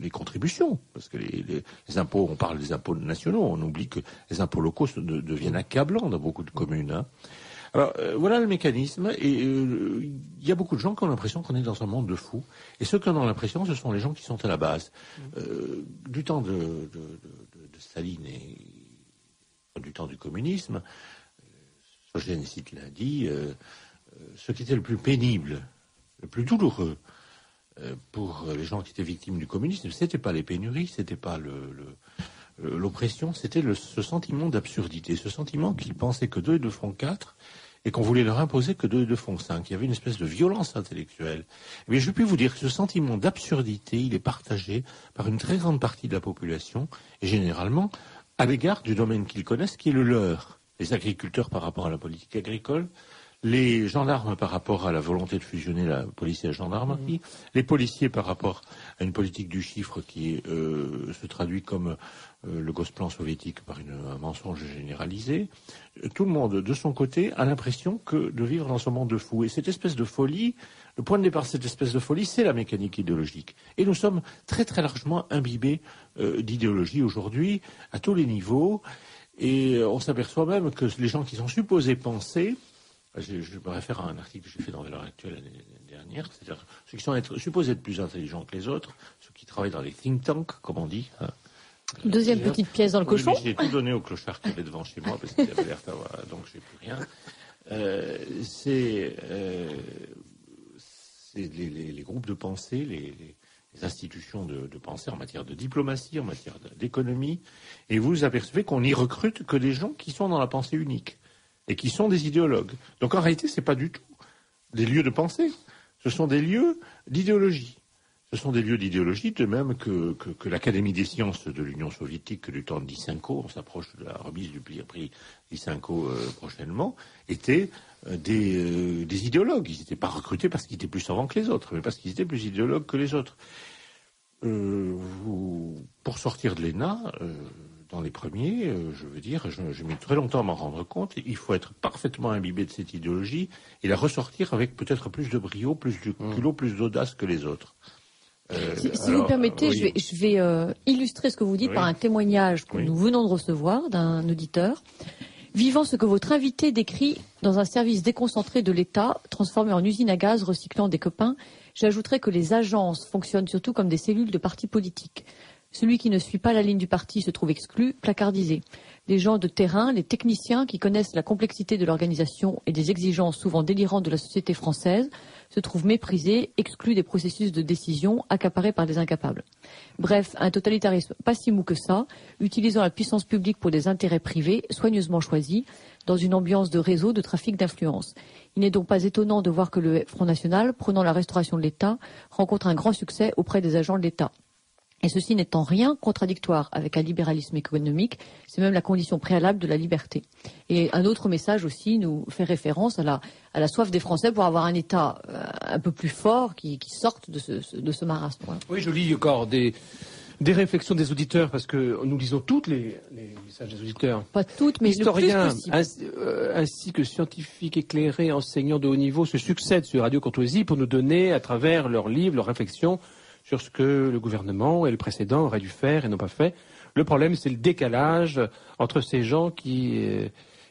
les contributions, parce que les impôts, on parle des impôts nationaux, on oublie que les impôts locaux deviennent accablants dans beaucoup de communes. Hein. Alors voilà le mécanisme, et il y a beaucoup de gens qui ont l'impression qu'on est dans un monde de fous, et ceux qui en ont l'impression, ce sont les gens qui sont à la base. Du temps de Staline et du temps du communisme, Solzhenitsyn l'a dit, ce qui était le plus pénible, le plus douloureux pour les gens qui étaient victimes du communisme, c'était pas les pénuries, c'était pas l'oppression, c'était ce sentiment d'absurdité, ce sentiment qu'ils pensaient que 2 et 2 font 4 et qu'on voulait leur imposer que 2 et 2 font 5. Il y avait une espèce de violence intellectuelle. Mais je peux vous dire que ce sentiment d'absurdité, il est partagé par une très grande partie de la population et généralement à l'égard du domaine qu'ils connaissent, qui est le leur. Les agriculteurs par rapport à la politique agricole, les gendarmes par rapport à la volonté de fusionner la police et la gendarmerie, les policiers par rapport à une politique du chiffre qui se traduit comme le Gosplan soviétique par un mensonge généralisé. Tout le monde, de son côté, a l'impression de vivre dans ce monde de fous. Et cette espèce de folie, le point de départ de cette espèce de folie, c'est la mécanique idéologique. Et nous sommes très très largement imbibés d'idéologie aujourd'hui, à tous les niveaux. Et on s'aperçoit même que les gens qui sont supposés penser... Je me réfère à un article que j'ai fait dans Valeurs Actuelles l'année dernière, c'est-à-dire ceux qui sont supposés être plus intelligents que les autres, ceux qui travaillent dans les think tanks, comme on dit. Hein. Deuxième petite pièce dans le cochon. J'ai tout donné au clochard qui était devant chez moi, parce qu'il avait l'air d'avoir... Donc j'ai plus rien. C'est les groupes de pensée, les institutions de pensée en matière de diplomatie, en matière d'économie, et vous apercevez qu'on n'y recrute que des gens qui sont dans la pensée unique. Et qui sont des idéologues. Donc en réalité, ce n'est pas du tout des lieux de pensée. Ce sont des lieux d'idéologie. Ce sont des lieux d'idéologie, de même que l'Académie des sciences de l'Union soviétique du temps de Lysenko, on s'approche de la remise du prix Lysenko prochainement, étaient des idéologues. Ils n'étaient pas recrutés parce qu'ils étaient plus savants que les autres, mais parce qu'ils étaient plus idéologues que les autres. Pour sortir de l'ENA... dans les premiers, je veux dire, j'ai mis très longtemps à m'en rendre compte, il faut être parfaitement imbibé de cette idéologie et la ressortir avec peut-être plus de brio, plus de culot, plus d'audace que les autres. Si vous permettez, oui. je vais illustrer ce que vous dites par un témoignage que nous venons de recevoir d'un auditeur. Vivant ce que votre invité décrit dans un service déconcentré de l'État, transformé en usine à gaz recyclant des copains, j'ajouterais que les agences fonctionnent surtout comme des cellules de partis politiques. Celui qui ne suit pas la ligne du parti se trouve exclu, placardisé. Les gens de terrain, les techniciens qui connaissent la complexité de l'organisation et des exigences souvent délirantes de la société française se trouvent méprisés, exclus des processus de décision, accaparés par des incapables. Bref, un totalitarisme pas si mou que ça, utilisant la puissance publique pour des intérêts privés, soigneusement choisis, dans une ambiance de réseau de trafic d'influence. Il n'est donc pas étonnant de voir que le Front National, prônant la restauration de l'État, rencontre un grand succès auprès des agents de l'État. Et ceci n'est en rien contradictoire avec un libéralisme économique, c'est même la condition préalable de la liberté. Et un autre message aussi nous fait référence à la soif des Français pour avoir un État un peu plus fort qui sorte de ce marasme. Oui, je lis encore des réflexions des auditeurs, parce que nous lisons toutes les messages des auditeurs. Pas toutes, mais historiens, le plus possible. Ainsi que scientifiques éclairés, enseignants de haut niveau se succèdent sur Radio Courtoisie pour nous donner, à travers leurs livres, leurs réflexions, sur ce que le gouvernement et le précédent auraient dû faire et n'ont pas fait. Le problème, c'est le décalage entre ces gens qui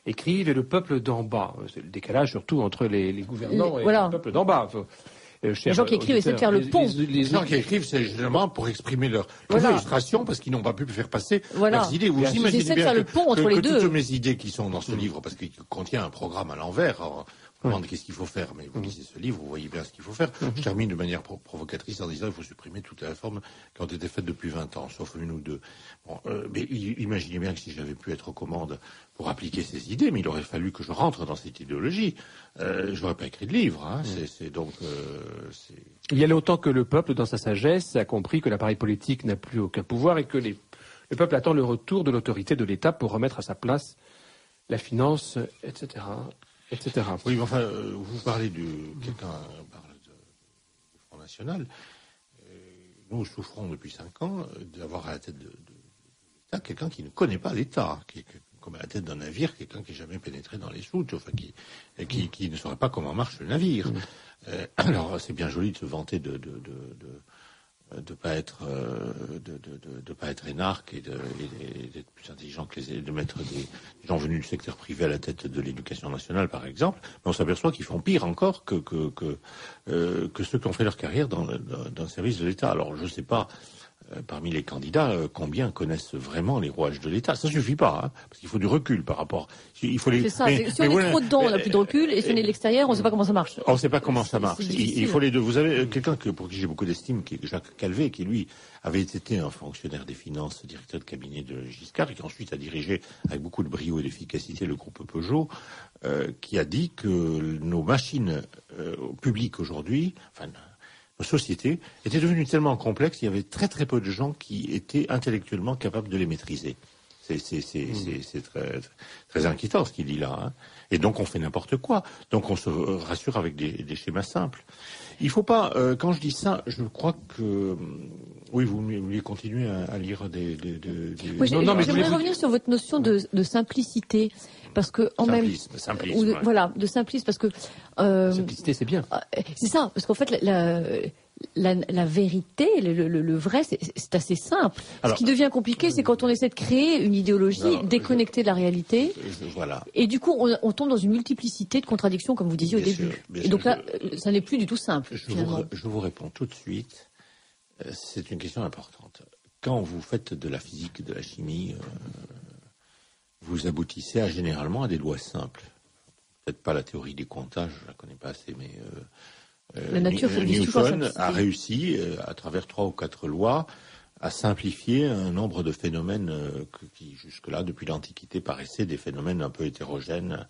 écrivent et le peuple d'en bas. C'est le décalage surtout entre les gouvernants et le peuple d'en bas. Les gens qui écrivent essaient de faire le pont. Les gens qui écrivent, c'est généralement pour exprimer leur frustration parce qu'ils n'ont pas pu faire passer leurs idées. Vous imaginez bien faire le pont entre les deux. Toutes mes idées qui sont dans ce livre, parce qu'il contient un programme à l'envers, on demande qu'est-ce qu'il faut faire, mais vous lisez ce livre, vous voyez bien ce qu'il faut faire. Je termine de manière provocatrice en disant qu'il faut supprimer toutes les réformes qui ont été faites depuis 20 ans, sauf une ou deux. Bon, mais imaginez bien que si j'avais pu être aux commandes pour appliquer ces idées, mais il aurait fallu que je rentre dans cette idéologie. Je n'aurais pas écrit de livre. Hein. Il y a longtemps que le peuple, dans sa sagesse, a compris que l'appareil politique n'a plus aucun pouvoir et que le peuple attend le retour de l'autorité de l'État pour remettre à sa place la finance, etc. etc. Oui, mais enfin, vous parlez quelqu'un parle du Front National. Nous souffrons depuis 5 ans d'avoir à la tête de l'État quelqu'un qui ne connaît pas l'État, qui est comme à la tête d'un navire, quelqu'un qui n'a jamais pénétré dans les soutes, enfin qui ne saurait pas comment marche le navire. Alors c'est bien joli de se vanter de pas être énarque et d'être plus intelligent que de mettre des gens venus du secteur privé à la tête de l'éducation nationale, par exemple. Mais on s'aperçoit qu'ils font pire encore que ceux qui ont fait leur carrière dans le service de l'État. Alors je ne sais pas. Parmi les candidats, combien connaissent vraiment les rouages de l'État? Ça suffit pas, hein, parce qu'il faut du recul par rapport. C'est ça. Si on est trop dedans, on n'a plus de recul, et si on est de l'extérieur, on ne sait pas comment ça marche. On ne sait pas comment ça marche. Il faut les deux. Vous avez quelqu'un pour qui j'ai beaucoup d'estime, qui est Jacques Calvet, qui lui avait été un fonctionnaire des finances, directeur de cabinet de Giscard, et qui ensuite a dirigé avec beaucoup de brio et d'efficacité le groupe Peugeot, qui a dit que nos machines publiques aujourd'hui, enfin, nos sociétés étaient devenues tellement complexes, il y avait très très peu de gens qui étaient intellectuellement capables de les maîtriser. C'est très, très inquiétant ce qu'il dit là. Hein. Et donc on fait n'importe quoi. Donc on se rassure avec des schémas simples. Il faut pas, quand je dis ça, je crois que... Oui, vous voulez continuer à lire des... Oui, j'aimerais revenir sur votre notion de simplicité. Parce que simplisme, ouais. Voilà, de simplisme, parce que simplicité, c'est bien. C'est ça, parce qu'en fait, la vérité, le vrai, c'est assez simple. Alors, ce qui devient compliqué, c'est quand on essaie de créer une idéologie déconnectée de la réalité. Voilà. Et du coup, on tombe dans une multiplicité de contradictions, comme vous disiez au début. Et donc là, ça n'est plus du tout simple. Je vous réponds tout de suite. C'est une question importante. Quand vous faites de la physique, de la chimie, vous aboutissez généralement à des lois simples. Peut-être pas la théorie des comptages, je la connais pas assez, mais la nature Newton a réussi, à travers 3 ou 4 lois, à simplifier un nombre de phénomènes qui, jusque-là, depuis l'Antiquité, paraissaient des phénomènes un peu hétérogènes,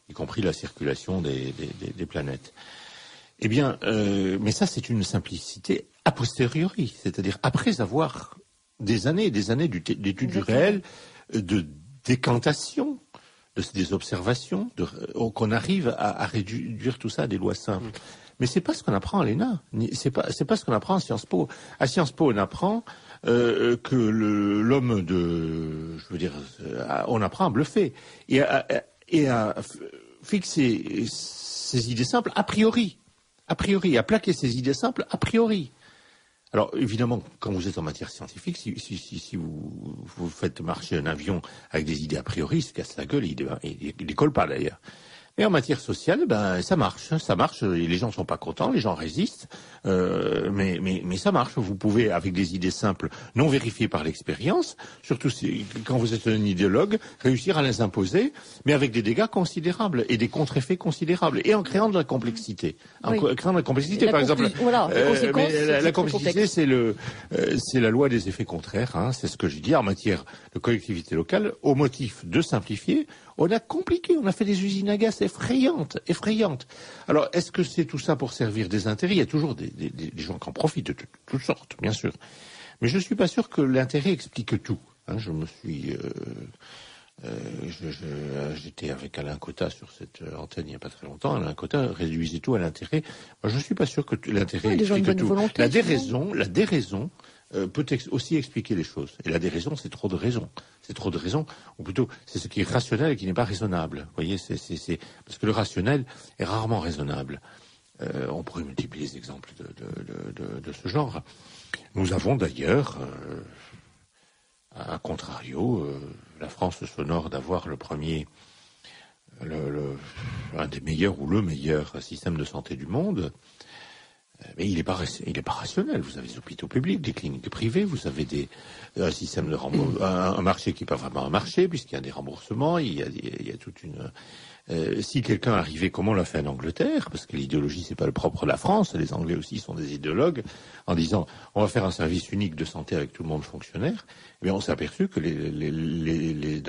y compris la circulation des planètes. Eh bien, mais ça, c'est une simplicité a posteriori, c'est-à-dire après avoir des années et des années d'études du réel, de décantation, des observations, qu'on arrive à réduire tout ça à des lois simples. Mais c'est pas ce qu'on apprend à l'ENA, c'est pas ce qu'on apprend à Sciences Po. À Sciences Po, on apprend que l'homme on apprend à bluffer et à fixer ses idées simples a priori, à plaquer ses idées simples a priori. Alors, évidemment, quand vous êtes en matière scientifique, si vous faites marcher un avion avec des idées a priori, il se casse la gueule, il décolle pas d'ailleurs. Et en matière sociale, ça marche, les gens sont pas contents, les gens résistent, mais ça marche. Vous pouvez, avec des idées simples, non vérifiées par l'expérience, surtout quand vous êtes un idéologue, réussir à les imposer, mais avec des dégâts considérables et des contre-effets considérables, et en créant de la complexité. Créant de la complexité, par exemple. Voilà, la complexité, c'est la loi des effets contraires, hein, c'est ce que j'ai dit en matière de collectivité locale, au motif de simplifier. On a compliqué, on a fait des usines à gaz effrayantes. Alors, est-ce que c'est tout ça pour servir des intérêts? Il y a toujours des gens qui en profitent de toutes sortes, bien sûr. Mais je ne suis pas sûr que l'intérêt explique tout. Hein, j'étais avec Alain Cotta sur cette antenne il n'y a pas très longtemps. Alain Cotta réduisait tout à l'intérêt. Moi, je ne suis pas sûr que l'intérêt explique tout. La déraison peut aussi expliquer les choses. Et la déraison, c'est trop de raison. C'est trop de raison, ou plutôt, c'est ce qui est rationnel et qui n'est pas raisonnable. Vous voyez, parce que le rationnel est rarement raisonnable. On pourrait multiplier les exemples de ce genre. Nous avons d'ailleurs, A contrario, la France s'honore d'avoir le premier, un des meilleurs ou le meilleur système de santé du monde. Mais il n'est pas rationnel. Vous avez des hôpitaux publics, des cliniques privées, vous avez un système de un marché qui n'est pas vraiment un marché, puisqu'il y a des remboursements, il y a toute une... si quelqu'un arrivait, comme on l'a fait en Angleterre, parce que l'idéologie c'est pas le propre de la France, les Anglais aussi sont des idéologues, en disant on va faire un service unique de santé avec tout le monde fonctionnaire, eh bien on s'est aperçu que les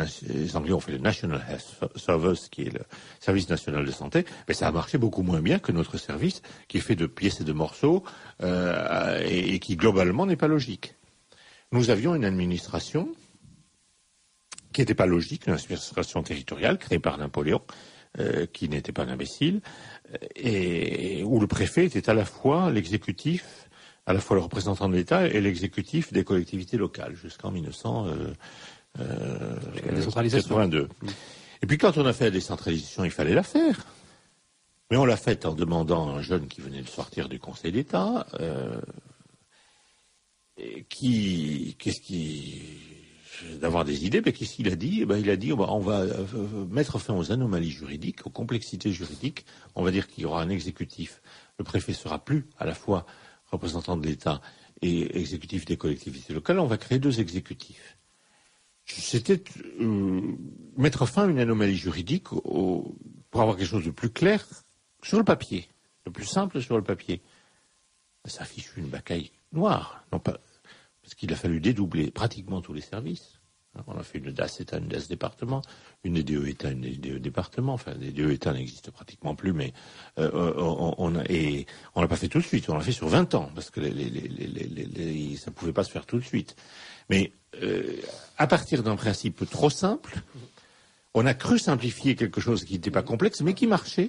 Anglais ont fait le National Health Service, qui est le service national de santé, mais ça a marché beaucoup moins bien que notre service, qui est fait de pièces et de morceaux, et qui globalement n'est pas logique. Nous avions une administration qui n'était pas logique, une administration territoriale créée par Napoléon, qui n'était pas un imbécile, et où le préfet était à la fois l'exécutif, à la fois le représentant de l'État et l'exécutif des collectivités locales, jusqu'en 1982. Et puis quand on a fait la décentralisation, il fallait la faire. Mais on l'a faite en demandant à un jeune qui venait de sortir du Conseil d'État, d'avoir des idées, mais qu'est-ce qu'il a dit? Il a dit on va mettre fin aux anomalies juridiques, aux complexités juridiques. On va dire qu'il y aura un exécutif. Le préfet sera plus à la fois représentant de l'État et exécutif des collectivités locales. On va créer 2 exécutifs. C'était mettre fin à une anomalie juridique pour avoir quelque chose de plus clair sur le papier, le plus simple sur le papier. Ça fiche une bataille noire, non pas. Parce qu'il a fallu dédoubler pratiquement tous les services. On a fait une DAS État, une DAS département, une DE État, une DE département. Enfin, les DE État n'existent pratiquement plus, mais on l'a pas fait tout de suite. On l'a fait sur 20 ans, parce que ça pouvait pas se faire tout de suite. Mais à partir d'un principe trop simple, on a cru simplifier quelque chose qui n'était pas complexe, mais qui marchait,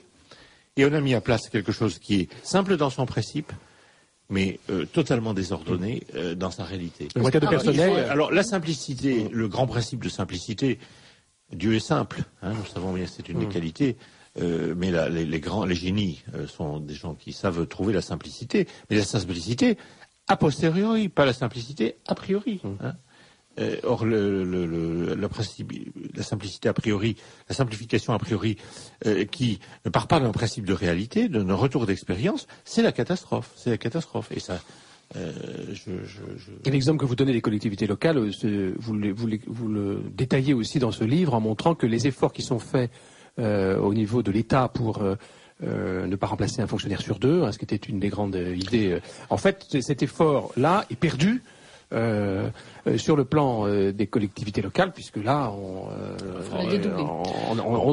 et on a mis à place quelque chose qui est simple dans son principe, mais totalement désordonné dans sa réalité. Alors la simplicité, le grand principe de simplicité, Dieu est simple, nous savons bien que c'est une des qualités, mais les génies sont des gens qui savent trouver la simplicité, mais la simplicité a posteriori, pas la simplicité a priori. Or, la simplicité a priori, la simplification a priori, qui ne part pas d'un principe de réalité, d'un retour d'expérience, c'est la catastrophe. C'est la catastrophe. Et ça, Et l'exemple que vous donnez des collectivités locales, vous le détaillez aussi dans ce livre en montrant que les efforts qui sont faits au niveau de l'État pour ne pas remplacer un fonctionnaire sur 2, ce qui était une des grandes idées. En fait, cet effort-là est perdu. Sur le plan des collectivités locales, puisque là, on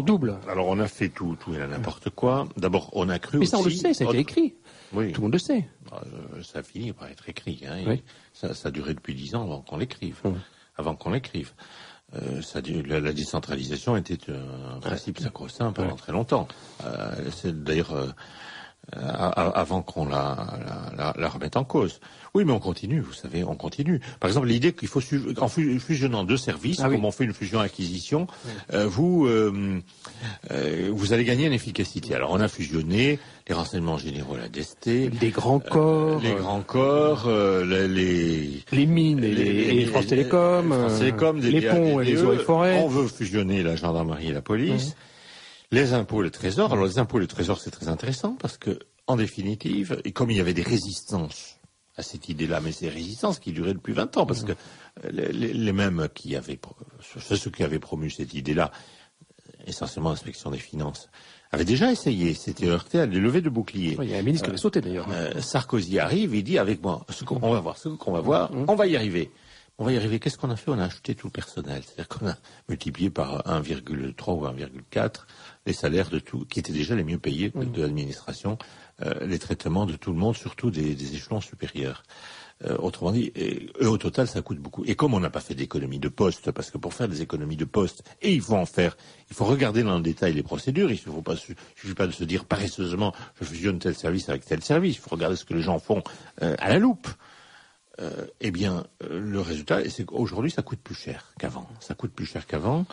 double. Alors, on a fait tout et n'importe quoi. D'abord, on a cru mais ça, on le sait, ça a été écrit. Oui. Tout le monde le sait. Ça a fini par être écrit. Oui. Ça a duré depuis 10 ans avant qu'on l'écrive. Avant qu'on l'écrive. La décentralisation était un principe sacro-saint pendant très longtemps. C'est d'ailleurs... avant qu'on la remette en cause. Oui, mais on continue, vous savez, on continue. Par exemple, l'idée qu'il faut, en fusionnant 2 services, comme on fait une fusion-acquisition, vous allez gagner en efficacité. Alors, on a fusionné les renseignements généraux, la DST, les grands corps, les mines et les France Télécom, les ponts et les eaux et forêts. On veut fusionner la gendarmerie et la police. Les impôts et le trésor. Alors les impôts et le trésor, c'est très intéressant parce que, en définitive, et comme il y avait des résistances à cette idée-là, mais ces résistances qui duraient depuis 20 ans, parce que les mêmes ceux qui avaient promu cette idée-là, essentiellement l'inspection des finances, avaient déjà essayé, s'étaient heurtés à des levées de boucliers. Il y a un ministre qui avait sauté d'ailleurs. Sarkozy arrive, il dit avec moi, on va voir, on va y arriver. On va y arriver. Qu'est-ce qu'on a fait? On a acheté tout le personnel. C'est-à-dire qu'on a multiplié par 1,3 ou 1,4 les salaires de tout, qui étaient déjà les mieux payés de l'administration, les traitements de tout le monde, surtout des échelons supérieurs. Autrement dit, au total, ça coûte beaucoup. Et comme on n'a pas fait d'économie de poste, parce que pour faire des économies de poste, et il faut regarder dans le détail les procédures, il ne suffit pas de se dire paresseusement, je fusionne tel service avec tel service, il faut regarder ce que les gens font à la loupe. Le résultat, c'est qu'aujourd'hui, ça coûte plus cher qu'avant. Ça coûte plus cher qu'avant.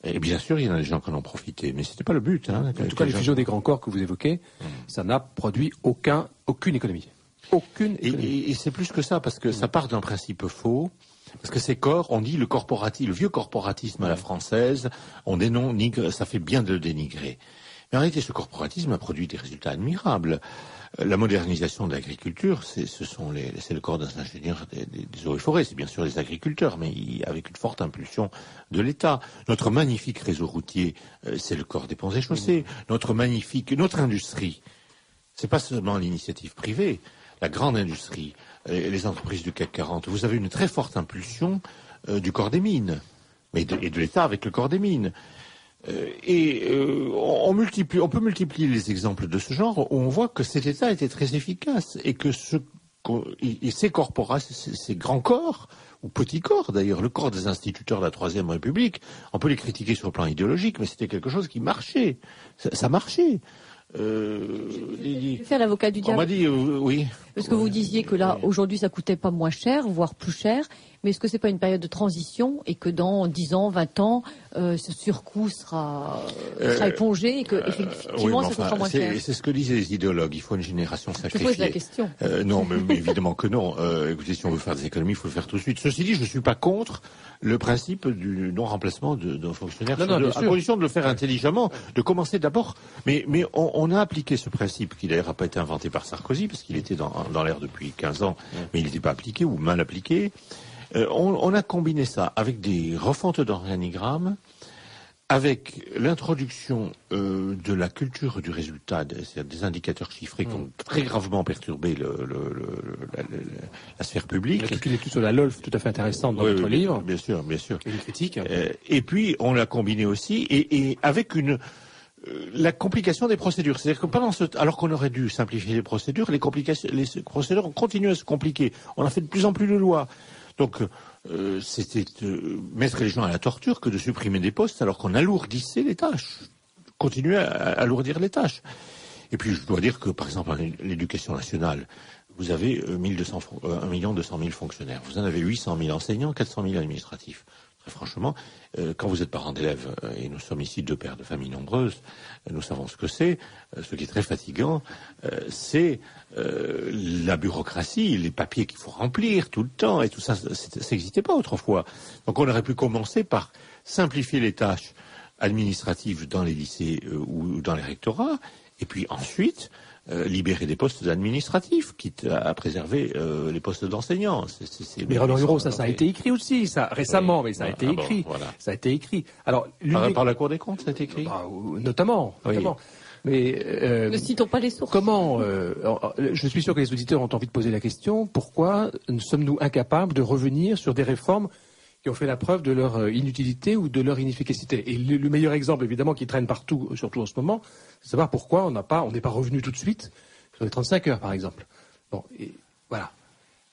Et bien sûr, il y en a des gens qui en ont profité, mais c'était pas le but. En tout cas, les fusions des grands corps que vous évoquez, ça n'a produit aucune économie. Aucune économie. Et c'est plus que ça, parce que ça part d'un principe faux. Parce que ces corps, on dit le vieux corporatisme à la française, on dénigre, ça fait bien de le dénigrer. Mais en réalité, ce corporatisme a produit des résultats admirables. La modernisation de l'agriculture, c'est le corps des ingénieurs des eaux et forêts, c'est bien sûr les agriculteurs, mais avec une forte impulsion de l'État. Notre magnifique réseau routier, c'est le corps des ponts et chaussées. Notre industrie, c'est pas seulement l'initiative privée, la grande industrie, les entreprises du CAC 40. Vous avez une très forte impulsion du corps des mines, et de l'État avec le corps des mines. On peut multiplier les exemples de ce genre où on voit que cet État était très efficace et que ces corporations, ces grands corps, ou petits corps d'ailleurs, le corps des instituteurs de la Troisième République, on peut les critiquer sur le plan idéologique, mais c'était quelque chose qui marchait. Ça marchait. Je vais faire l'avocat du diable. On m'a dit oui. Parce que vous disiez que là, aujourd'hui, ça coûtait pas moins cher, voire plus cher. Mais est-ce que c'est pas une période de transition et que dans 10 ans, 20 ans, ce surcoût sera épongé et que effectivement, ça coûtera moins cher? C'est ce que disaient les idéologues. Il faut une génération sacrifiée. Je pose la question. Non, mais évidemment que non. Écoutez, si on veut faire des économies, il faut le faire tout de suite. Ceci dit, je ne suis pas contre le principe du non-remplacement d'un fonctionnaire, à condition de le faire intelligemment, de commencer d'abord. Mais on a appliqué ce principe, qui d'ailleurs n'a pas été inventé par Sarkozy, parce qu'il était dans l'air depuis 15 ans, mais il n'était pas appliqué ou mal appliqué. On a combiné ça avec des refontes d'organigrammes, avec l'introduction de la culture du résultat, c'est-à-dire des indicateurs chiffrés qui ont très gravement perturbé la sphère publique. Il y a toute une étude sur la LOLF tout à fait intéressante dans votre livre. Bien sûr, bien sûr. Et une critique. Et puis, on l'a combiné aussi, et avec la complication des procédures. C'est-à-dire que alors qu'on aurait dû simplifier les procédures, les procédures ont continué à se compliquer. On a fait de plus en plus de lois. Donc, c'était mettre les gens à la torture que de supprimer des postes alors qu'on alourdissait les tâches. Continuer à alourdir les tâches. Et puis, je dois dire que, par exemple, l'éducation nationale, vous avez 1 200 000 fonctionnaires. Vous en avez 800 000 enseignants, 400 000 administratifs. Très franchement, quand vous êtes parent d'élèves, et nous sommes ici 2 pères de familles nombreuses, nous savons ce que c'est. Ce qui est très fatigant, c'est la bureaucratie, les papiers qu'il faut remplir tout le temps, et tout ça, ça n'existait pas autrefois. Donc on aurait pu commencer par simplifier les tâches administratives dans les lycées ou dans les rectorats, et puis ensuite libérer des postes administratifs, quitte à préserver les postes d'enseignants. Mais Roland Hureau, ça a été écrit aussi, ça récemment, oui. Mais ça a été écrit. Bon, voilà. Ça a été écrit. Alors, par la Cour des comptes, ça a été écrit. Notamment. Oui. Mais ne citons pas les sources. Comment je suis sûr que les auditeurs ont envie de poser la question. Pourquoi sommes-nous incapables de revenir sur des réformes qui ont fait la preuve de leur inutilité ou de leur inefficacité? Et le meilleur exemple, évidemment, qui traîne partout, surtout en ce moment, c'est de savoir pourquoi on n'est pas revenu tout de suite sur les 35 heures, par exemple. Bon, et voilà.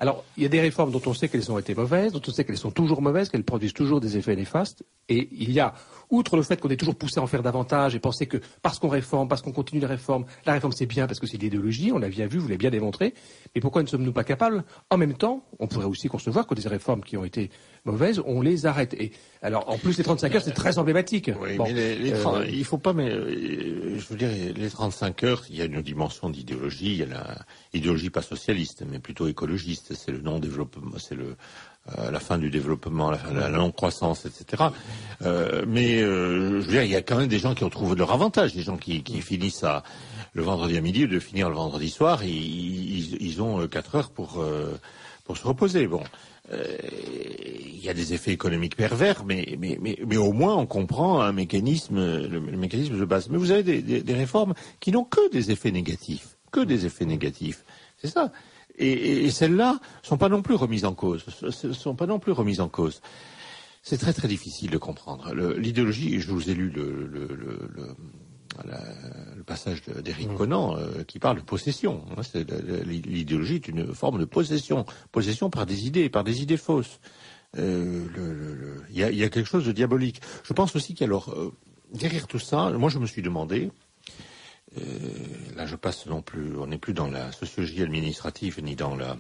Alors, il y a des réformes dont on sait qu'elles ont été mauvaises, dont on sait qu'elles sont toujours mauvaises, qu'elles produisent toujours des effets néfastes. Et il y a, outre le fait qu'on est toujours poussé à en faire davantage et penser que parce qu'on réforme, parce qu'on continue les réformes, la réforme c'est bien parce que c'est de l'idéologie, on l'a bien vu, vous l'avez bien démontré. Mais pourquoi ne sommes-nous pas capables? En même temps, on pourrait aussi concevoir que des réformes qui ont été mauvaises, on les arrête. Et alors, en plus, les 35 heures, c'est très emblématique. Oui, bon, mais il faut pas, mais je veux dire, les 35 heures, il y a une dimension d'idéologie, il y a l'idéologie pas socialiste, mais plutôt écologiste. C'est le non-développement, c'est la fin du développement, la non-croissance, etc. Mais je veux dire, il y a quand même des gens qui ont trouvé leur avantage, des gens qui finissent le vendredi à midi, de finir le vendredi soir, ils ont 4 heures pour se reposer. Bon. Il y a des effets économiques pervers, mais au moins on comprend un mécanisme, le mécanisme de base. Mais vous avez des réformes qui n'ont que des effets négatifs, c'est ça. Et celles-là sont pas non plus remises en cause. C'est très très difficile de comprendre. L'idéologie, je vous ai lu le passage d'Éric Conan qui parle de possession. L'idéologie est une forme de possession par des idées fausses. Il y a quelque chose de diabolique. Je pense aussi qu'alors derrière tout ça, moi je me suis demandé, là je passe non plus, on n'est plus dans la sociologie administrative ni dans la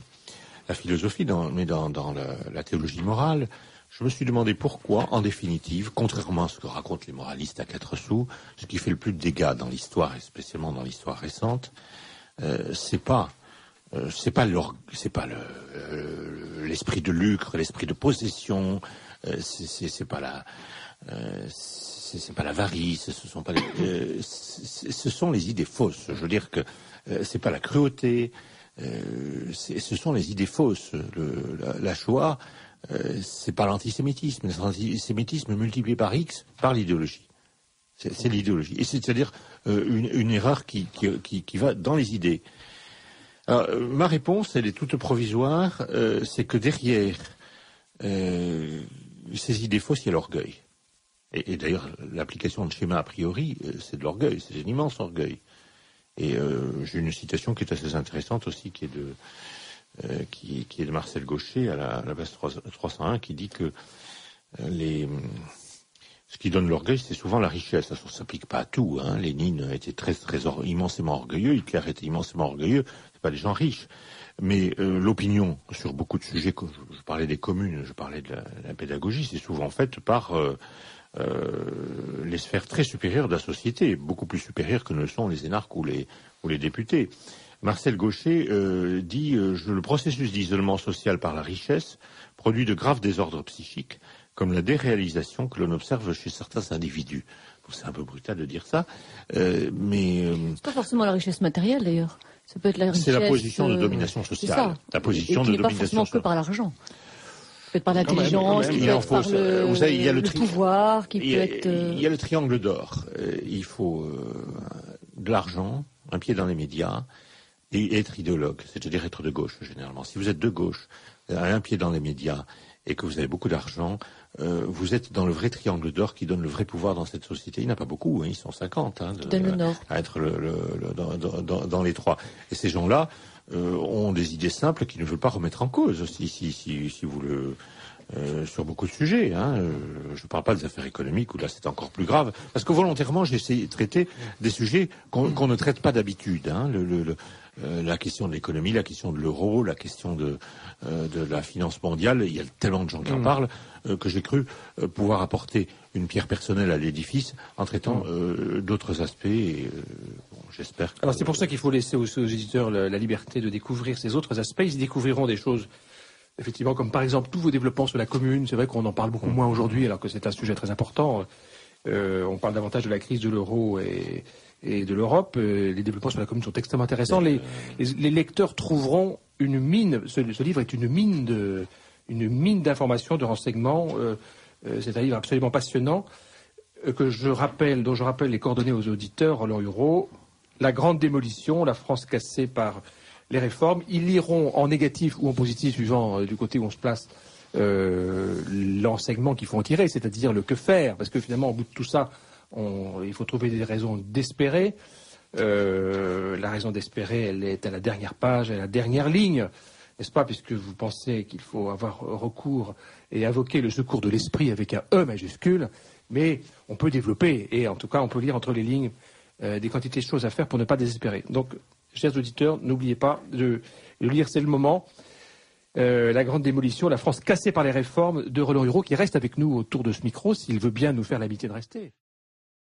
philosophie, mais dans la théologie morale. Je me suis demandé pourquoi, en définitive, contrairement à ce que racontent les moralistes à 4 sous, ce qui fait le plus de dégâts dans l'histoire, et spécialement dans l'histoire récente, c'est pas c'est pas l'esprit de lucre, l'esprit de possession, c'est pas l'avarice, ce sont les idées fausses. Je veux dire que c'est pas la cruauté, ce sont les idées fausses. La Shoah, c'est pas l'antisémitisme. L'antisémitisme multiplié par X par l'idéologie. C'est l'idéologie. Et c'est-à-dire une erreur qui va dans les idées. Alors, ma réponse, elle est toute provisoire, c'est que derrière ces idées fausses, il y a l'orgueil. Et d'ailleurs, l'application de schéma a priori, c'est de l'orgueil, c'est un immense orgueil. Et j'ai une citation qui est assez intéressante aussi, qui est de Marcel Gaucher à la base 301, qui dit que ce qui donne l'orgueil, c'est souvent la richesse. Ça ne s'applique pas à tout. Hein. Lénine était immensément orgueilleux, Hitler était immensément orgueilleux. C'est pas des gens riches. Mais l'opinion sur beaucoup de sujets, je parlais des communes, je parlais de la pédagogie, c'est souvent faite par les sphères très supérieures de la société, beaucoup plus supérieures que ne le sont les énarques ou les députés. Marcel Gaucher dit le processus d'isolement social par la richesse produit de graves désordres psychiques, comme la déréalisation que l'on observe chez certains individus. Bon, c'est un peu brutal de dire ça, mais c'est pas forcément la richesse matérielle d'ailleurs. Ça peut être la richesse. C'est la position de domination sociale. La position de domination pas forcément que par l'argent. Ça peut être par l'intelligence, qui peut être par le pouvoir, qui peut être. Il y a le triangle d'or. Il faut de l'argent, un pied dans les médias, et être idéologue, c'est-à-dire être de gauche généralement. Si vous êtes de gauche, un pied dans les médias, et que vous avez beaucoup d'argent, vous êtes dans le vrai triangle d'or qui donne le vrai pouvoir dans cette société. Il n'y en a pas beaucoup, hein, ils sont 50 à être dans les trois. Et ces gens-là ont des idées simples qu'ils ne veulent pas remettre en cause, si vous le... sur beaucoup de sujets. Hein. Je ne parle pas des affaires économiques, où là c'est encore plus grave. Parce que volontairement, j'ai essayé de traiter des sujets qu'on ne traite pas d'habitude. Hein. La question de l'économie, la question de l'euro, la question de la finance mondiale. Il y a tellement de gens qui en parlent que j'ai cru pouvoir apporter une pierre personnelle à l'édifice en traitant d'autres aspects. Et, j'espère que... Alors c'est pour ça qu'il faut laisser aux éditeurs la liberté de découvrir ces autres aspects. Ils y découvriront des choses... Effectivement, comme par exemple tous vos développements sur la commune, c'est vrai qu'on en parle beaucoup moins aujourd'hui, alors que c'est un sujet très important. On parle davantage de la crise de l'euro et de l'Europe. Les développements sur la commune sont extrêmement intéressants. Les lecteurs trouveront une mine. Ce livre est une mine d'informations, de renseignements. C'est un livre absolument passionnant dont je rappelle les coordonnées aux auditeurs. Roland Hureau, La Grande Démolition, la France cassée par les réformes. Ils liront en négatif ou en positif, suivant du côté où on se place, l'enseignement qu'il faut en tirer, c'est-à-dire le que faire. Parce que finalement, au bout de tout ça, il faut trouver des raisons d'espérer. La raison d'espérer, elle est à la dernière page, à la dernière ligne, n'est-ce pas, puisque vous pensez qu'il faut avoir recours et invoquer le secours de l'esprit avec un E majuscule, mais on peut développer, et en tout cas, on peut lire entre les lignes des quantités de choses à faire pour ne pas désespérer. Donc, chers auditeurs, n'oubliez pas de lire, c'est le moment. La Grande Démolition, la France cassée par les réformes de Roland Hureau, qui reste avec nous autour de ce micro, s'il veut bien nous faire l'amitié de rester.